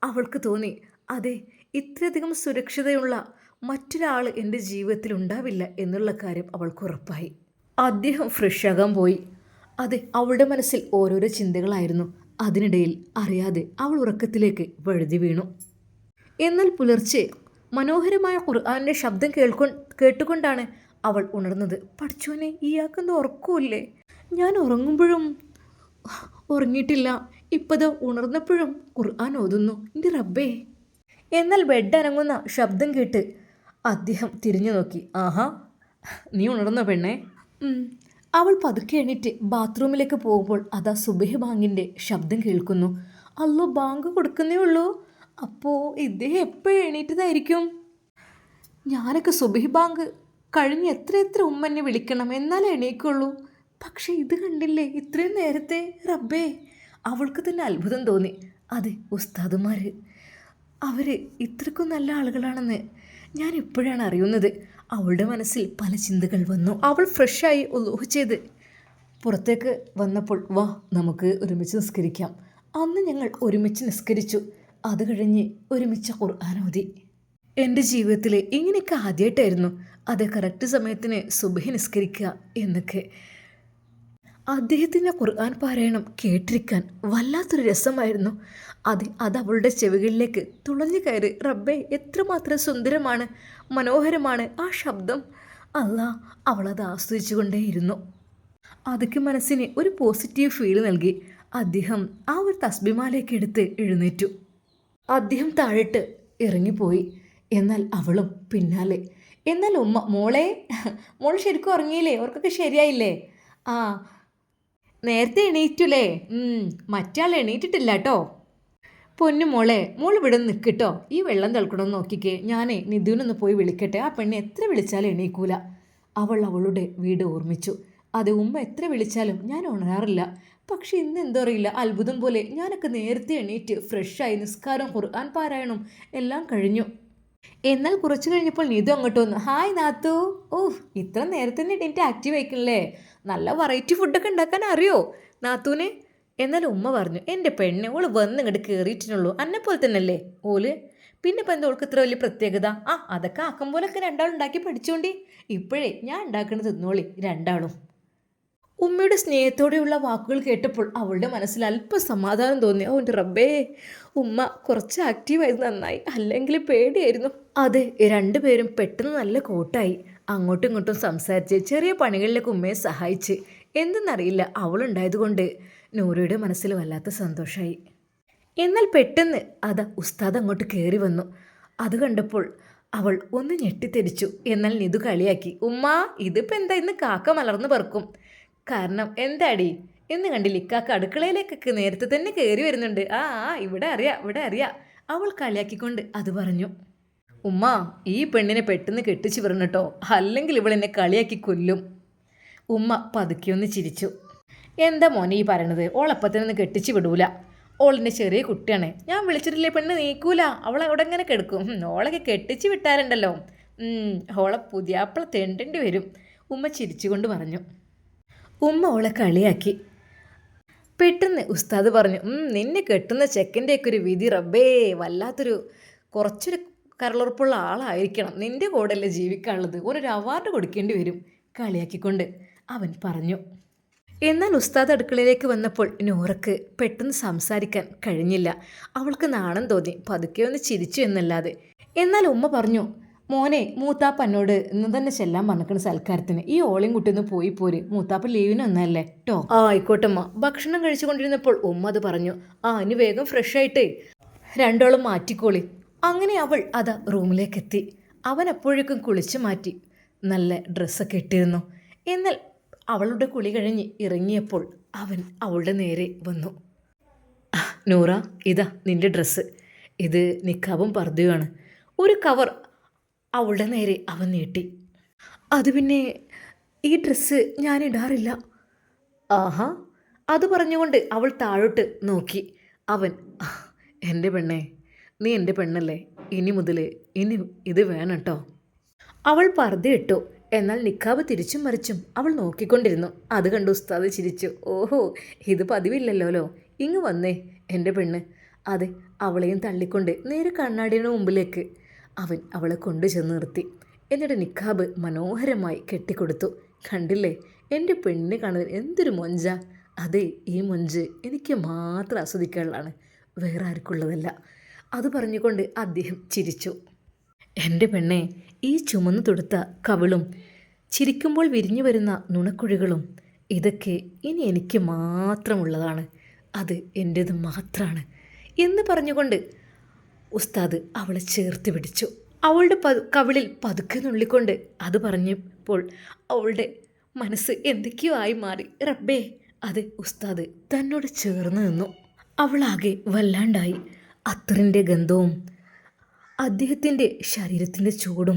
അവൾക്ക് തോന്നി, അതെ, ഇത്രയധികം സുരക്ഷിതയുള്ള മറ്റൊരാൾ എൻ്റെ ജീവിതത്തിൽ ഉണ്ടാവില്ല എന്നുള്ള കാര്യം അവൾക്ക് ഉറപ്പായി. അദ്ദേഹം ഫ്രഷാകാൻ പോയി. അതെ, അവളുടെ മനസ്സിൽ ഓരോരോ ചിന്തകളായിരുന്നു. അതിനിടയിൽ അറിയാതെ അവൾ ഉറക്കത്തിലേക്ക് വഴുതി വീണു. എന്നാൽ പുലർച്ചെ മനോഹരമായ ഖുർആന്റെ ശബ്ദം കേട്ടുകൊണ്ടാണ് അവൾ ഉണർന്നത്. പഠിച്ചോനെ, ഇയാൾക്കെന്താ ഉറക്കമില്ലേ? ഞാൻ ഉറങ്ങുമ്പോഴും ഉറങ്ങിയിട്ടില്ല, ഇപ്പത് ഉണർന്നപ്പോഴും ഖുർആൻ ഓതുന്നു, എൻ്റെ റബ്ബേ. എന്നാൽ ബെഡ് അനങ്ങുന്ന ശബ്ദം കേട്ട് അദ്ദേഹം തിരിഞ്ഞു നോക്കി. ആഹാ, നീ ഉണർന്നോ പെണ്ണേ? അവൾ പതുക്കെ എണീറ്റ് ബാത്റൂമിലേക്ക് പോകുമ്പോൾ അതാ സുബഹി ബാങ്കിൻ്റെ ശബ്ദം കേൾക്കുന്നു. അല്ലോ, ബാങ്ക് കൊടുക്കുന്നേ ഉള്ളൂ. അപ്പോൾ ഇദ്ദേഹം എപ്പോഴും എണീറ്റതായിരിക്കും. ഞാനൊക്കെ സുബഹി ബാങ്ക് കഴിഞ്ഞ് എത്ര ഉമ്മനെ വിളിക്കണം എന്നാലേ എണീക്കുള്ളൂ. പക്ഷേ ഇത് കണ്ടില്ലേ, ഇത്രയും നേരത്തെ. റബ്ബേ, അവൾക്ക് തന്നെ അത്ഭുതം തോന്നി. അതെ, ഉസ്താദുമാർ അവർ ഇത്രക്കും നല്ല ആളുകളാണെന്ന് ഞാൻ ഇപ്പോഴാണ് അറിയുന്നത്. അവളുടെ മനസ്സിൽ പല ചിന്തകൾ വന്നു. അവൾ ഫ്രഷായി ഉളൂഹ് ചെയ്ത് പുറത്തേക്ക് വന്നപ്പോൾ, വാ നമുക്ക് ഒരുമിച്ച് നിസ്കരിക്കാം. അന്ന് ഞങ്ങൾ ഒരുമിച്ച് നിസ്കരിച്ചു. അത് കഴിഞ്ഞ് ഒരുമിച്ച് ഖുർആൻ ഓതി. എൻ്റെ ജീവിതത്തിൽ ഇങ്ങനെയൊക്കെ ആദ്യമായിട്ടായിരുന്നു. അത് കറക്റ്റ് സമയത്തിന് സുബഹി നിസ്കരിക്കുക എന്നൊക്കെ. അദ്ദേഹത്തിൻ്റെ ഖുർആൻ പാരായണം കേട്ടിരിക്കാൻ വല്ലാത്തൊരു രസമായിരുന്നു. അത് അവളുടെ ചെവികളിലേക്ക് തുളഞ്ഞു കയറി. റബ്ബേ, എത്രമാത്രം സുന്ദരമാണ്, മനോഹരമാണ് ആ ശബ്ദം. അല്ലാ, അവളത് ആസ്വദിച്ചു കൊണ്ടേയിരുന്നു. അതൊക്കെ മനസ്സിന് ഒരു പോസിറ്റീവ് ഫീൽ നൽകി. അദ്ദേഹം ആ ഒരു തസ്ബിമാലേക്ക് എടുത്ത് എഴുന്നേറ്റു. അദ്ദേഹം താഴോട്ട് ഇറങ്ങിപ്പോയി. എന്നാൽ അവളും പിന്നാലെ. എന്നാൽ ഉമ്മ, മോൾ ശരിക്കും ഉറങ്ങിയില്ലേ? അവർക്കൊക്കെ ശരിയായില്ലേ? ആ, നേരത്തെ എണീറ്റല്ലേ? മറ്റാൾ എണീറ്റിട്ടില്ല കേട്ടോ. പൊന്നു മോൾ ഇവിടെ നിൽക്കട്ടോ, ഈ വെള്ളം തിളക്കണമെന്ന് നോക്കിക്കേ. ഞാനേ നിധുവിനൊന്ന് പോയി വിളിക്കട്ടെ. ആ പെണ്ണ് എത്ര വിളിച്ചാലും എണീക്കൂല. അവൾ അവളുടെ വീട് ഓർമ്മിച്ചു. അത് ഉമ്മ എത്ര വിളിച്ചാലും ഞാൻ ഉണരാറില്ല. പക്ഷെ ഇന്ന് എന്തോ അറിയില്ല, അത്ഭുതം പോലെ ഞാനൊക്കെ നേരത്തെ എണീറ്റ് ഫ്രഷായി നിസ്കാരം ഖുർആൻ പാരായണം എല്ലാം കഴിഞ്ഞു. എന്നാൽ കുറച്ച് കഴിഞ്ഞപ്പോൾ നീതു അങ്ങോട്ട് വന്നു. ഹായ് നാത്തു. ഓഹ്, ഇത്ര നേരത്തെ തന്നെ എണീറ്റ് ആക്റ്റീവ് ആയിക്കണല്ലേ. നല്ല വെറൈറ്റി ഫുഡൊക്കെ ഉണ്ടാക്കാൻ അറിയോ നാത്തൂന്? എന്നാൽ ഉമ്മ പറഞ്ഞു, എൻ്റെ പെണ്ണെ ഓള് വന്ന് ഇങ്ങോട്ട് കയറിയിട്ടുള്ളൂ, അന്നെ പോലെ തന്നെയല്ലേ ഓല്. പിന്നെ ഇപ്പം എന്താ ഓൾക്ക് ഇത്ര വലിയ പ്രത്യേകത? അതൊക്കെ ആക്കം പോലൊക്കെ രണ്ടാളും ഉണ്ടാക്കി പഠിച്ചോണ്ടി. ഇപ്പോഴേ ഞാൻ ഉണ്ടാക്കണത് തിന്നോളി രണ്ടാളും. ഉമ്മയുടെ സ്നേഹത്തോടെയുള്ള വാക്കുകൾ കേട്ടപ്പോൾ അവളുടെ മനസ്സിൽ അല്പം സമാധാനം തോന്നി. ഓ എൻ്റെ റബ്ബേ, ഉമ്മ കുറച്ച് ആക്റ്റീവായത് നന്നായി, അല്ലെങ്കിൽ പേടിയായിരുന്നു. അതെ, രണ്ടുപേരും പെട്ടെന്ന് നല്ല കൂട്ടായി. അങ്ങോട്ടും ഇങ്ങോട്ടും സംസാരിച്ച് ചെറിയ പണികളിലേക്ക് ഉമ്മയെ സഹായിച്ച്. എന്തെന്നറിയില്ല, അവളുണ്ടായതുകൊണ്ട് നൂറയുടെ മനസ്സിൽ വല്ലാത്ത സന്തോഷമായി. എന്നാൽ പെട്ടെന്ന് ഉസ്താദ് അങ്ങോട്ട് കയറി വന്നു. അത് കണ്ടപ്പോൾ അവൾ ഒന്ന് ഞെട്ടിത്തെരിച്ചു. എന്നാൽ നിതു കളിയാക്കി, ഉമ്മ ഇതിപ്പോൾ എന്താ, ഇന്ന് കാക്ക മലർന്നു പറക്കും. കാരണം എന്താടി, എന്ന് കണ്ടില്ല ഇക്കാക്ക അടുക്കളയിലേക്കൊക്കെ നേരത്തെ തന്നെ കയറി വരുന്നുണ്ട്. ഇവിടെ അറിയാം അവൾ കളിയാക്കിക്കൊണ്ട് അത് പറഞ്ഞു. ഉമ്മ, ഈ പെണ്ണിനെ പെട്ടെന്ന് കെട്ടിച്ചു വിടണട്ടോ, അല്ലെങ്കിൽ ഇവളെന്നെ കളിയാക്കി കൊല്ലും. ഉമ്മ പതുക്കെ ഒന്ന് ചിരിച്ചു. എന്താ മോനെ ഈ പറയണത്? ഓളപ്പത്തിനൊന്ന് കെട്ടിച്ചു വിടൂല. ഓളിൻ്റെ ചെറിയ കുട്ടിയാണ്. ഞാൻ വിളിച്ചിട്ടില്ലേ പെണ്ണ് നീക്കൂല, അവളെ അവിടെ ഇങ്ങനെ കെടുക്കും. ഓളൊക്കെ കെട്ടിച്ച് വിട്ടാലുണ്ടല്ലോ, ഓളെ പുതിയാപ്പിള തെണ്ടേണ്ടി വരും. ഉമ്മ ചിരിച്ചുകൊണ്ട് പറഞ്ഞു. ഉമ്മ ഓളെ കളിയാക്കി. പെട്ടെന്ന് ഉസ്താദ് പറഞ്ഞു, നിന്നെ കെട്ടുന്ന ചെക്കൻ്റെയൊക്കെ ഒരു വിധി റബ്ബേ, വല്ലാത്തൊരു കുറച്ചൊരു കരളുറപ്പുള്ള ആളായിരിക്കണം. നിൻ്റെ കൂടെയല്ലേ ജീവിക്കാനുള്ളത്, ഒരു അവാർഡ് കൊടുക്കേണ്ടി വരും, കളിയാക്കിക്കൊണ്ട് അവൻ പറഞ്ഞു. എന്നാൽ ഉസ്താദ് അടുക്കളയിലേക്ക് വന്നപ്പോൾ നൂറക്ക് പെട്ടെന്ന് സംസാരിക്കാൻ കഴിഞ്ഞില്ല. അവൾക്ക് നാണം തോന്നി, പതുക്കെ ഒന്ന് ചിരിച്ചു എന്നല്ലാതെ. എന്നാൽ ഉമ്മ പറഞ്ഞു, മോനെ മൂത്താപ്പ എന്നോട് ഇന്ന് തന്നെ ചെല്ലാൻ പറഞ്ഞിരിക്കുന്ന സൽക്കാരത്തിന്, ഈ ഓളയും കുട്ടിയൊന്ന് പോയി പോര്, മൂത്താപ്പ ലീവിന് വന്നല്ലേ കേട്ടോ. ആയിക്കോട്ടമ്മ. ഭക്ഷണം കഴിച്ചുകൊണ്ടിരുന്നപ്പോൾ ഉമ്മ അത് പറഞ്ഞു. ഇനി വേഗം ഫ്രഷ് ആയിട്ടേ രണ്ടോളം മാറ്റിക്കോളി. അങ്ങനെ അവൾ റൂമിലേക്ക് എത്തി. അവൻ അപ്പോഴേക്കും കുളിച്ചു മാറ്റി നല്ല ഡ്രസ്സൊക്കെ ഇട്ടിരുന്നു. എന്നാൽ അവളുടെ കുളി കഴിഞ്ഞ് ഇറങ്ങിയപ്പോൾ അവൻ അവളുടെ നേരെ വന്നു. നൂറ, ഇതാ നിൻ്റെ ഡ്രസ്സ്, ഇത് നിക്കാബും പർദ്ദയുമാണ്. ഒരു കവർ അവളുടെ നേരെ അവൻ നീട്ടി. അത് പിന്നെ ഈ ഡ്രസ്സ് ഞാൻ ഇടാറില്ല. ആഹാ, അത് പറഞ്ഞുകൊണ്ട് അവൾ താഴോട്ട് നോക്കി. അവൻ, എൻ്റെ പെണ്ണേ, നീ എൻ്റെ പെണ്ണല്ലേ, ഇനി മുതൽ ഇത് വേണം കേട്ടോ. അവൾ പർദ്ദയിട്ടു. എന്നാൽ നിക്കാബ് തിരിച്ചും മറിച്ചും അവൾ നോക്കിക്കൊണ്ടിരുന്നു. അത് കണ്ട് ഉസ്താദ് ചിരിച്ചു. ഓഹോ, ഇത് പതിവില്ലല്ലോ. ഇങ്ങ് വന്നേ എൻ്റെ പെണ്ണ്. അതെ, അവളെയും തള്ളിക്കൊണ്ട് നേരെ കണ്ണാടിയുടെ മുമ്പിലേക്ക് അവൻ അവളെ കൊണ്ടു ചെന്ന് നിർത്തി. എന്നിട്ട് നിക്കാബ് മനോഹരമായി കെട്ടിക്കൊടുത്തു. കണ്ടില്ലേ, എൻ്റെ പെണ്ണിനെ കാണുന്നതിന് എന്തൊരു മൊഞ്ച. അതെ, ഈ മൊഞ്ച് എനിക്ക് മാത്രം ആസ്വദിക്കാനുള്ളതാണ്, വേറെ ആർക്കുള്ളതല്ല. അത് പറഞ്ഞുകൊണ്ട് അദ്ദേഹം ചിരിച്ചു. എൻ്റെ പെണ്ണെ, ഈ ചുമന്നു തൊടുത്ത കവിളും ചിരിക്കുമ്പോൾ വിരിഞ്ഞു വരുന്ന നുണക്കുഴികളും ഇതൊക്കെ ഇനി എനിക്ക് മാത്രമുള്ളതാണ്, അത് എൻ്റേത് മാത്രമാണ് എന്ന് പറഞ്ഞുകൊണ്ട് ഉസ്താദ് അവളെ ചേർത്ത് പിടിച്ചു. അവളുടെ കവിളിൽ പതുക്കെ നുള്ളിക്കൊണ്ട് അത് പറഞ്ഞപ്പോൾ അവളുടെ മനസ്സ് എന്തൊക്കെയോ ആയി മാറി. റബ്ബേ, അത് ഉസ്താദ് തന്നോട് ചേർന്ന് നിന്നു. അവളാകെ വല്ലാണ്ടായി. അത്തറിൻ്റെ ഗന്ധവും അദ്ദേഹത്തിൻ്റെ ശരീരത്തിൻ്റെ ചൂടും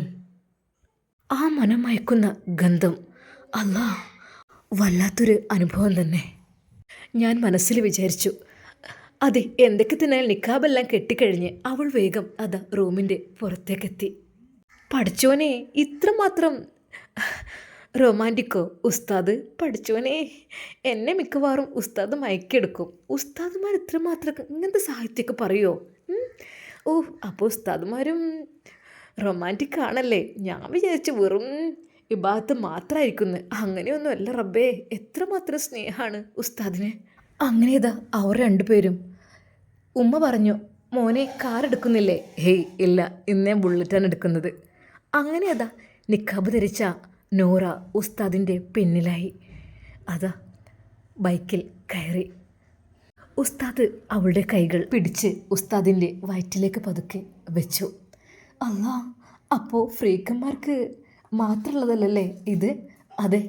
ആ മനമയക്കുന്ന ഗന്ധം, അല്ലാ, വല്ലാത്തൊരു അനുഭവം തന്നെ. ഞാൻ മനസ്സിൽ വിചാരിച്ചു. അതെ, എന്തൊക്കെ തന്നെ നിക്കാബെല്ലാം കെട്ടിക്കഴിഞ്ഞ് അവൾ വേഗം റൂമിൻ്റെ പുറത്തേക്കെത്തി. പഠിച്ചോനെ, ഇത്രമാത്രം റൊമാൻറ്റിക്കോ ഉസ്താദ്? പഠിച്ചോനെ, എന്നെ മിക്കവാറും ഉസ്താദ് മയക്കെടുക്കും. ഉസ്താദുമാർ ഇത്രമാത്രം ഇങ്ങനത്തെ സാഹിത്യമൊക്കെ പറയുമോ? അപ്പോൾ ഉസ്താദുമാരും റൊമാൻറ്റിക് ആണല്ലേ? ഞാൻ വിചാരിച്ചു വെറും ഇബാദത്ത് മാത്രമായിരിക്കുന്നു. അങ്ങനെയൊന്നുമല്ല റബ്ബേ, എത്രമാത്രം സ്നേഹമാണ് ഉസ്താദിന്. അങ്ങനെയതാ അവർ രണ്ടുപേരും. ഉമ്മ പറഞ്ഞു, മോനെ കാർ എടുക്കുന്നില്ലേ? ഹേയ് ഇല്ല, ഇന്നേ ബുള്ളറ്റാണ് എടുക്കുന്നത്. അങ്ങനെയതാ നിക്കാബ് ധരിച്ച നൂറ ഉസ്താദിൻ്റെ പിന്നിലായി. ബൈക്കിൽ കയറി. ഉസ്താദ് അവളുടെ കൈകൾ പിടിച്ച് ഉസ്താദിൻ്റെ വയറ്റിലേക്ക് പതുക്കെ വെച്ചു. അല്ലാ, അപ്പോൾ ഫ്രീക്കന്മാർക്ക് മാത്രമുള്ളതല്ലേ ഇത്? അതെ,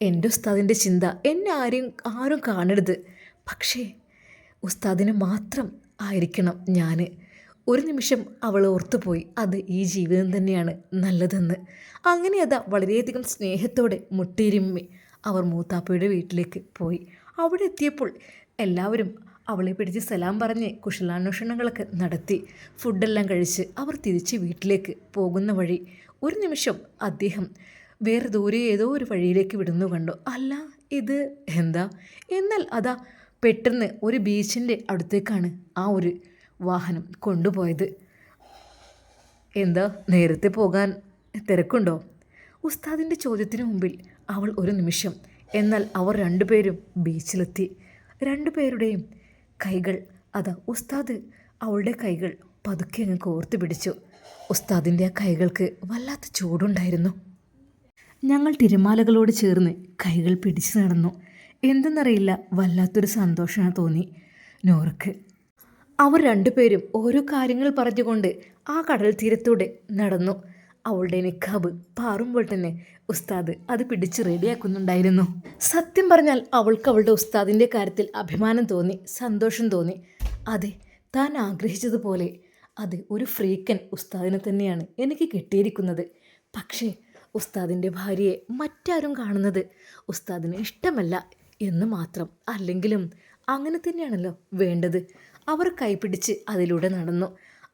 എൻ്റെ ഉസ്താദിൻ്റെ ചിന്ത എന്നെ ആരും കാണരുത്, പക്ഷേ ഉസ്താദിന് മാത്രം ആയിരിക്കണം ഞാൻ. ഒരു നിമിഷം അവൾ ഓർത്തുപോയി, അത് ഈ ജീവിതം തന്നെയാണ് നല്ലതെന്ന്. അങ്ങനെ വളരെയധികം സ്നേഹത്തോടെ മുട്ടിയിരുമ്മി അവർ മൂത്താപ്പയുടെ വീട്ടിലേക്ക് പോയി. അവിടെ എത്തിയപ്പോൾ എല്ലാവരും അവളെ പിടിച്ച് സലാം പറഞ്ഞ് കുശലാന്വേഷണങ്ങളൊക്കെ നടത്തി ഫുഡെല്ലാം കഴിച്ച് അവർ തിരിച്ച് വീട്ടിലേക്ക് പോകുന്ന വഴി ഒരു നിമിഷം അദ്ദേഹം വേറെ ദൂരെ ഏതോ ഒരു വഴിയിലേക്ക് വിടുന്നു കണ്ടു. അല്ല ഇത് എന്താ? എന്നാൽ അതാ പെട്ടെന്ന് ഒരു ബീച്ചിൻ്റെ അടുത്തേക്കാണ് ആ ഒരു വാഹനം കൊണ്ടുപോയത്. എന്താ നേരത്തെ പോകാൻ തിരക്കുണ്ടോ? ഉസ്താദിൻ്റെ ചോദ്യത്തിന് മുമ്പിൽ അവൾ ഒരു നിമിഷം. എന്നാൽ അവർ രണ്ടുപേരും ബീച്ചിലെത്തി. രണ്ടുപേരുടെയും കൈകൾ അതാ ഉസ്താദ് അവളുടെ കൈകൾ പതുക്കെ അങ്ങ് കോർത്ത് പിടിച്ചു. ഉസ്താദിൻ്റെ ആ കൈകൾക്ക് വല്ലാത്ത ചൂടുണ്ടായിരുന്നു. ഞങ്ങൾ തിരമാലകളോട് ചേർന്ന് കൈകൾ പിടിച്ചു നടന്നു. എന്തെന്നറിയില്ല, വല്ലാത്തൊരു സന്തോഷം തോന്നി നൂറക്ക്. അവർ രണ്ടുപേരും ഓരോ കാര്യങ്ങൾ പറഞ്ഞുകൊണ്ട് ആ കടൽ തീരത്തൂടെ നടന്നു. അവളുടെ നിക്കാബ് പാറുമ്പോൾ തന്നെ ഉസ്താദ് അത് പിടിച്ച് റെഡിയാക്കുന്നുണ്ടായിരുന്നു. സത്യം പറഞ്ഞാൽ അവൾക്ക് അവളുടെ ഉസ്താദിൻ്റെ കാര്യത്തിൽ അഭിമാനം തോന്നി, സന്തോഷം തോന്നി. അതെ, താൻ ആഗ്രഹിച്ചതുപോലെ അത് ഒരു ഫ്രീക്കൻ ഉസ്താദിനെ തന്നെയാണ് എനിക്ക് കിട്ടിയിരിക്കുന്നത്. പക്ഷേ ഉസ്താദിൻ്റെ ഭാര്യയെ മറ്റാരും കാണുന്നത് ഉസ്താദിന് ഇഷ്ടമല്ല എന്ന് മാത്രം. അല്ലെങ്കിലും അങ്ങനെ തന്നെയാണല്ലോ വേണ്ടത്. അവർ കൈപിടിച്ച് അതിലൂടെ നടന്നു.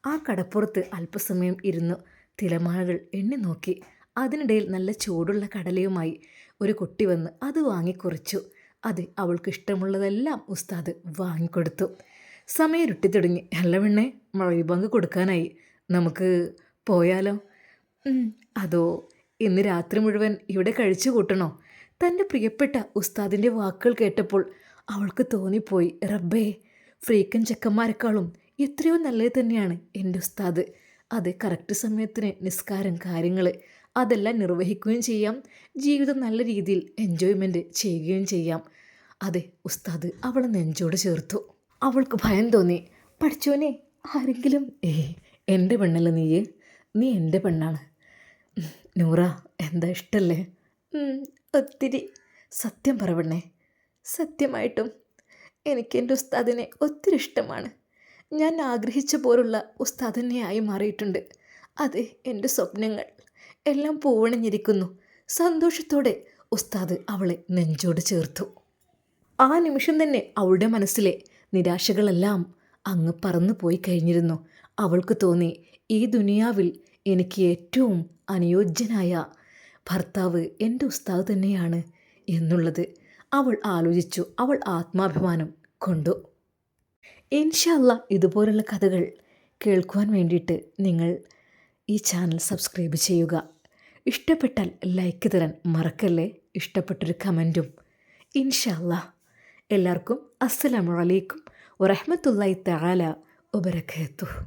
ആ കടപ്പുറത്ത് അല്പസമയം ഇരുന്നു തിരമാലകൾ എണ്ണി നോക്കി. അതിനിടയിൽ നല്ല ചൂടുള്ള കടലയുമായി ഒരു കുട്ടി വന്ന് അത് വാങ്ങിക്കുറിച്ചു. അത് അവൾക്ക് ഇഷ്ടമുള്ളതെല്ലാം ഉസ്താദ് വാങ്ങിക്കൊടുത്തു. സമയം ഇരുട്ടി തുടങ്ങി. അല്ല പെണ്ണേ, മഴവിബങ്ക് കൊടുക്കാനായി, നമുക്ക് പോയാലോ? അതോ ഇന്ന് രാത്രി മുഴുവൻ ഇവിടെ കഴിച്ചു കൂട്ടണോ? തൻ്റെ പ്രിയപ്പെട്ട ഉസ്താദിൻ്റെ വാക്കുകൾ കേട്ടപ്പോൾ അവൾക്ക് തോന്നിപ്പോയി, റബ്ബേ, ഫ്രീക്കൻ ചെക്കന്മാരെക്കാളും എത്രയോ നല്ലത് തന്നെയാണ് എൻ്റെ ഉസ്താദ്. അത് കറക്റ്റ് സമയത്തിന് നിസ്കാരം കാര്യങ്ങൾ അതെല്ലാം നിർവഹിക്കുകയും ചെയ്യാം, ജീവിതം നല്ല രീതിയിൽ എൻജോയ്മെൻറ്റ് ചെയ്യുകയും ചെയ്യാം. അതെ, ഉസ്താദ് അവളെ നെഞ്ചോട് ചേർത്തു. അവൾക്ക് ഭയം തോന്നി. പഠിച്ചോനെ, ആരെങ്കിലും എൻ്റെ പെണ്ണല്ല നീ എൻ്റെ പെണ്ണാണ്. നൂറ, എന്താ ഇഷ്ടല്ലേ? ഒത്തിരി. സത്യം പറവണ്ണേ, സത്യമായിട്ടും എനിക്ക് എൻ്റെ ഉസ്താദിനെ ഒത്തിരി ഇഷ്ടമാണ്. ഞാൻ ആഗ്രഹിച്ച പോലുള്ള ഉസ്താദ് തന്നെയായി മാറിയിട്ടുണ്ട്. അതെ, എൻ്റെ സ്വപ്നങ്ങൾ എല്ലാം പൂവണിഞ്ഞിരിക്കുന്നു. സന്തോഷത്തോടെ ഉസ്താദ് അവളെ നെഞ്ചോട് ചേർത്തു. ആ നിമിഷം തന്നെ അവളുടെ മനസ്സിലെ നിരാശകളെല്ലാം അങ്ങ് പറന്നു പോയി കഴിഞ്ഞിരുന്നു. അവൾക്ക് തോന്നി, ഈ ദുനിയാവിൽ എനിക്ക് ഏറ്റവും അനുയോജ്യനായ ഭർത്താവ് എൻ്റെ ഉസ്താദ് തന്നെയാണ് എന്നുള്ളത് അവൾ ആലോചിച്ചു. അവൾ ആത്മാഭിമാനം കൊണ്ടു. ഇൻഷാ അല്ലാ ഇതുപോലുള്ള കഥകൾ കേൾക്കുവാൻ വേണ്ടിയിട്ട് നിങ്ങൾ ഈ ചാനൽ സബ്സ്ക്രൈബ് ചെയ്യുക. ഇഷ്ടപ്പെട്ടാൽ ലൈക്ക് തരാൻ മറക്കല്ലേ. ഇഷ്ടപ്പെട്ടൊരു കമൻറ്റും. ഇൻഷാ അല്ലാ. എല്ലാവർക്കും അസ്സലാമു അലൈക്കും വറഹ്മത്തുള്ളാഹി തആല വബറകാതുഹു.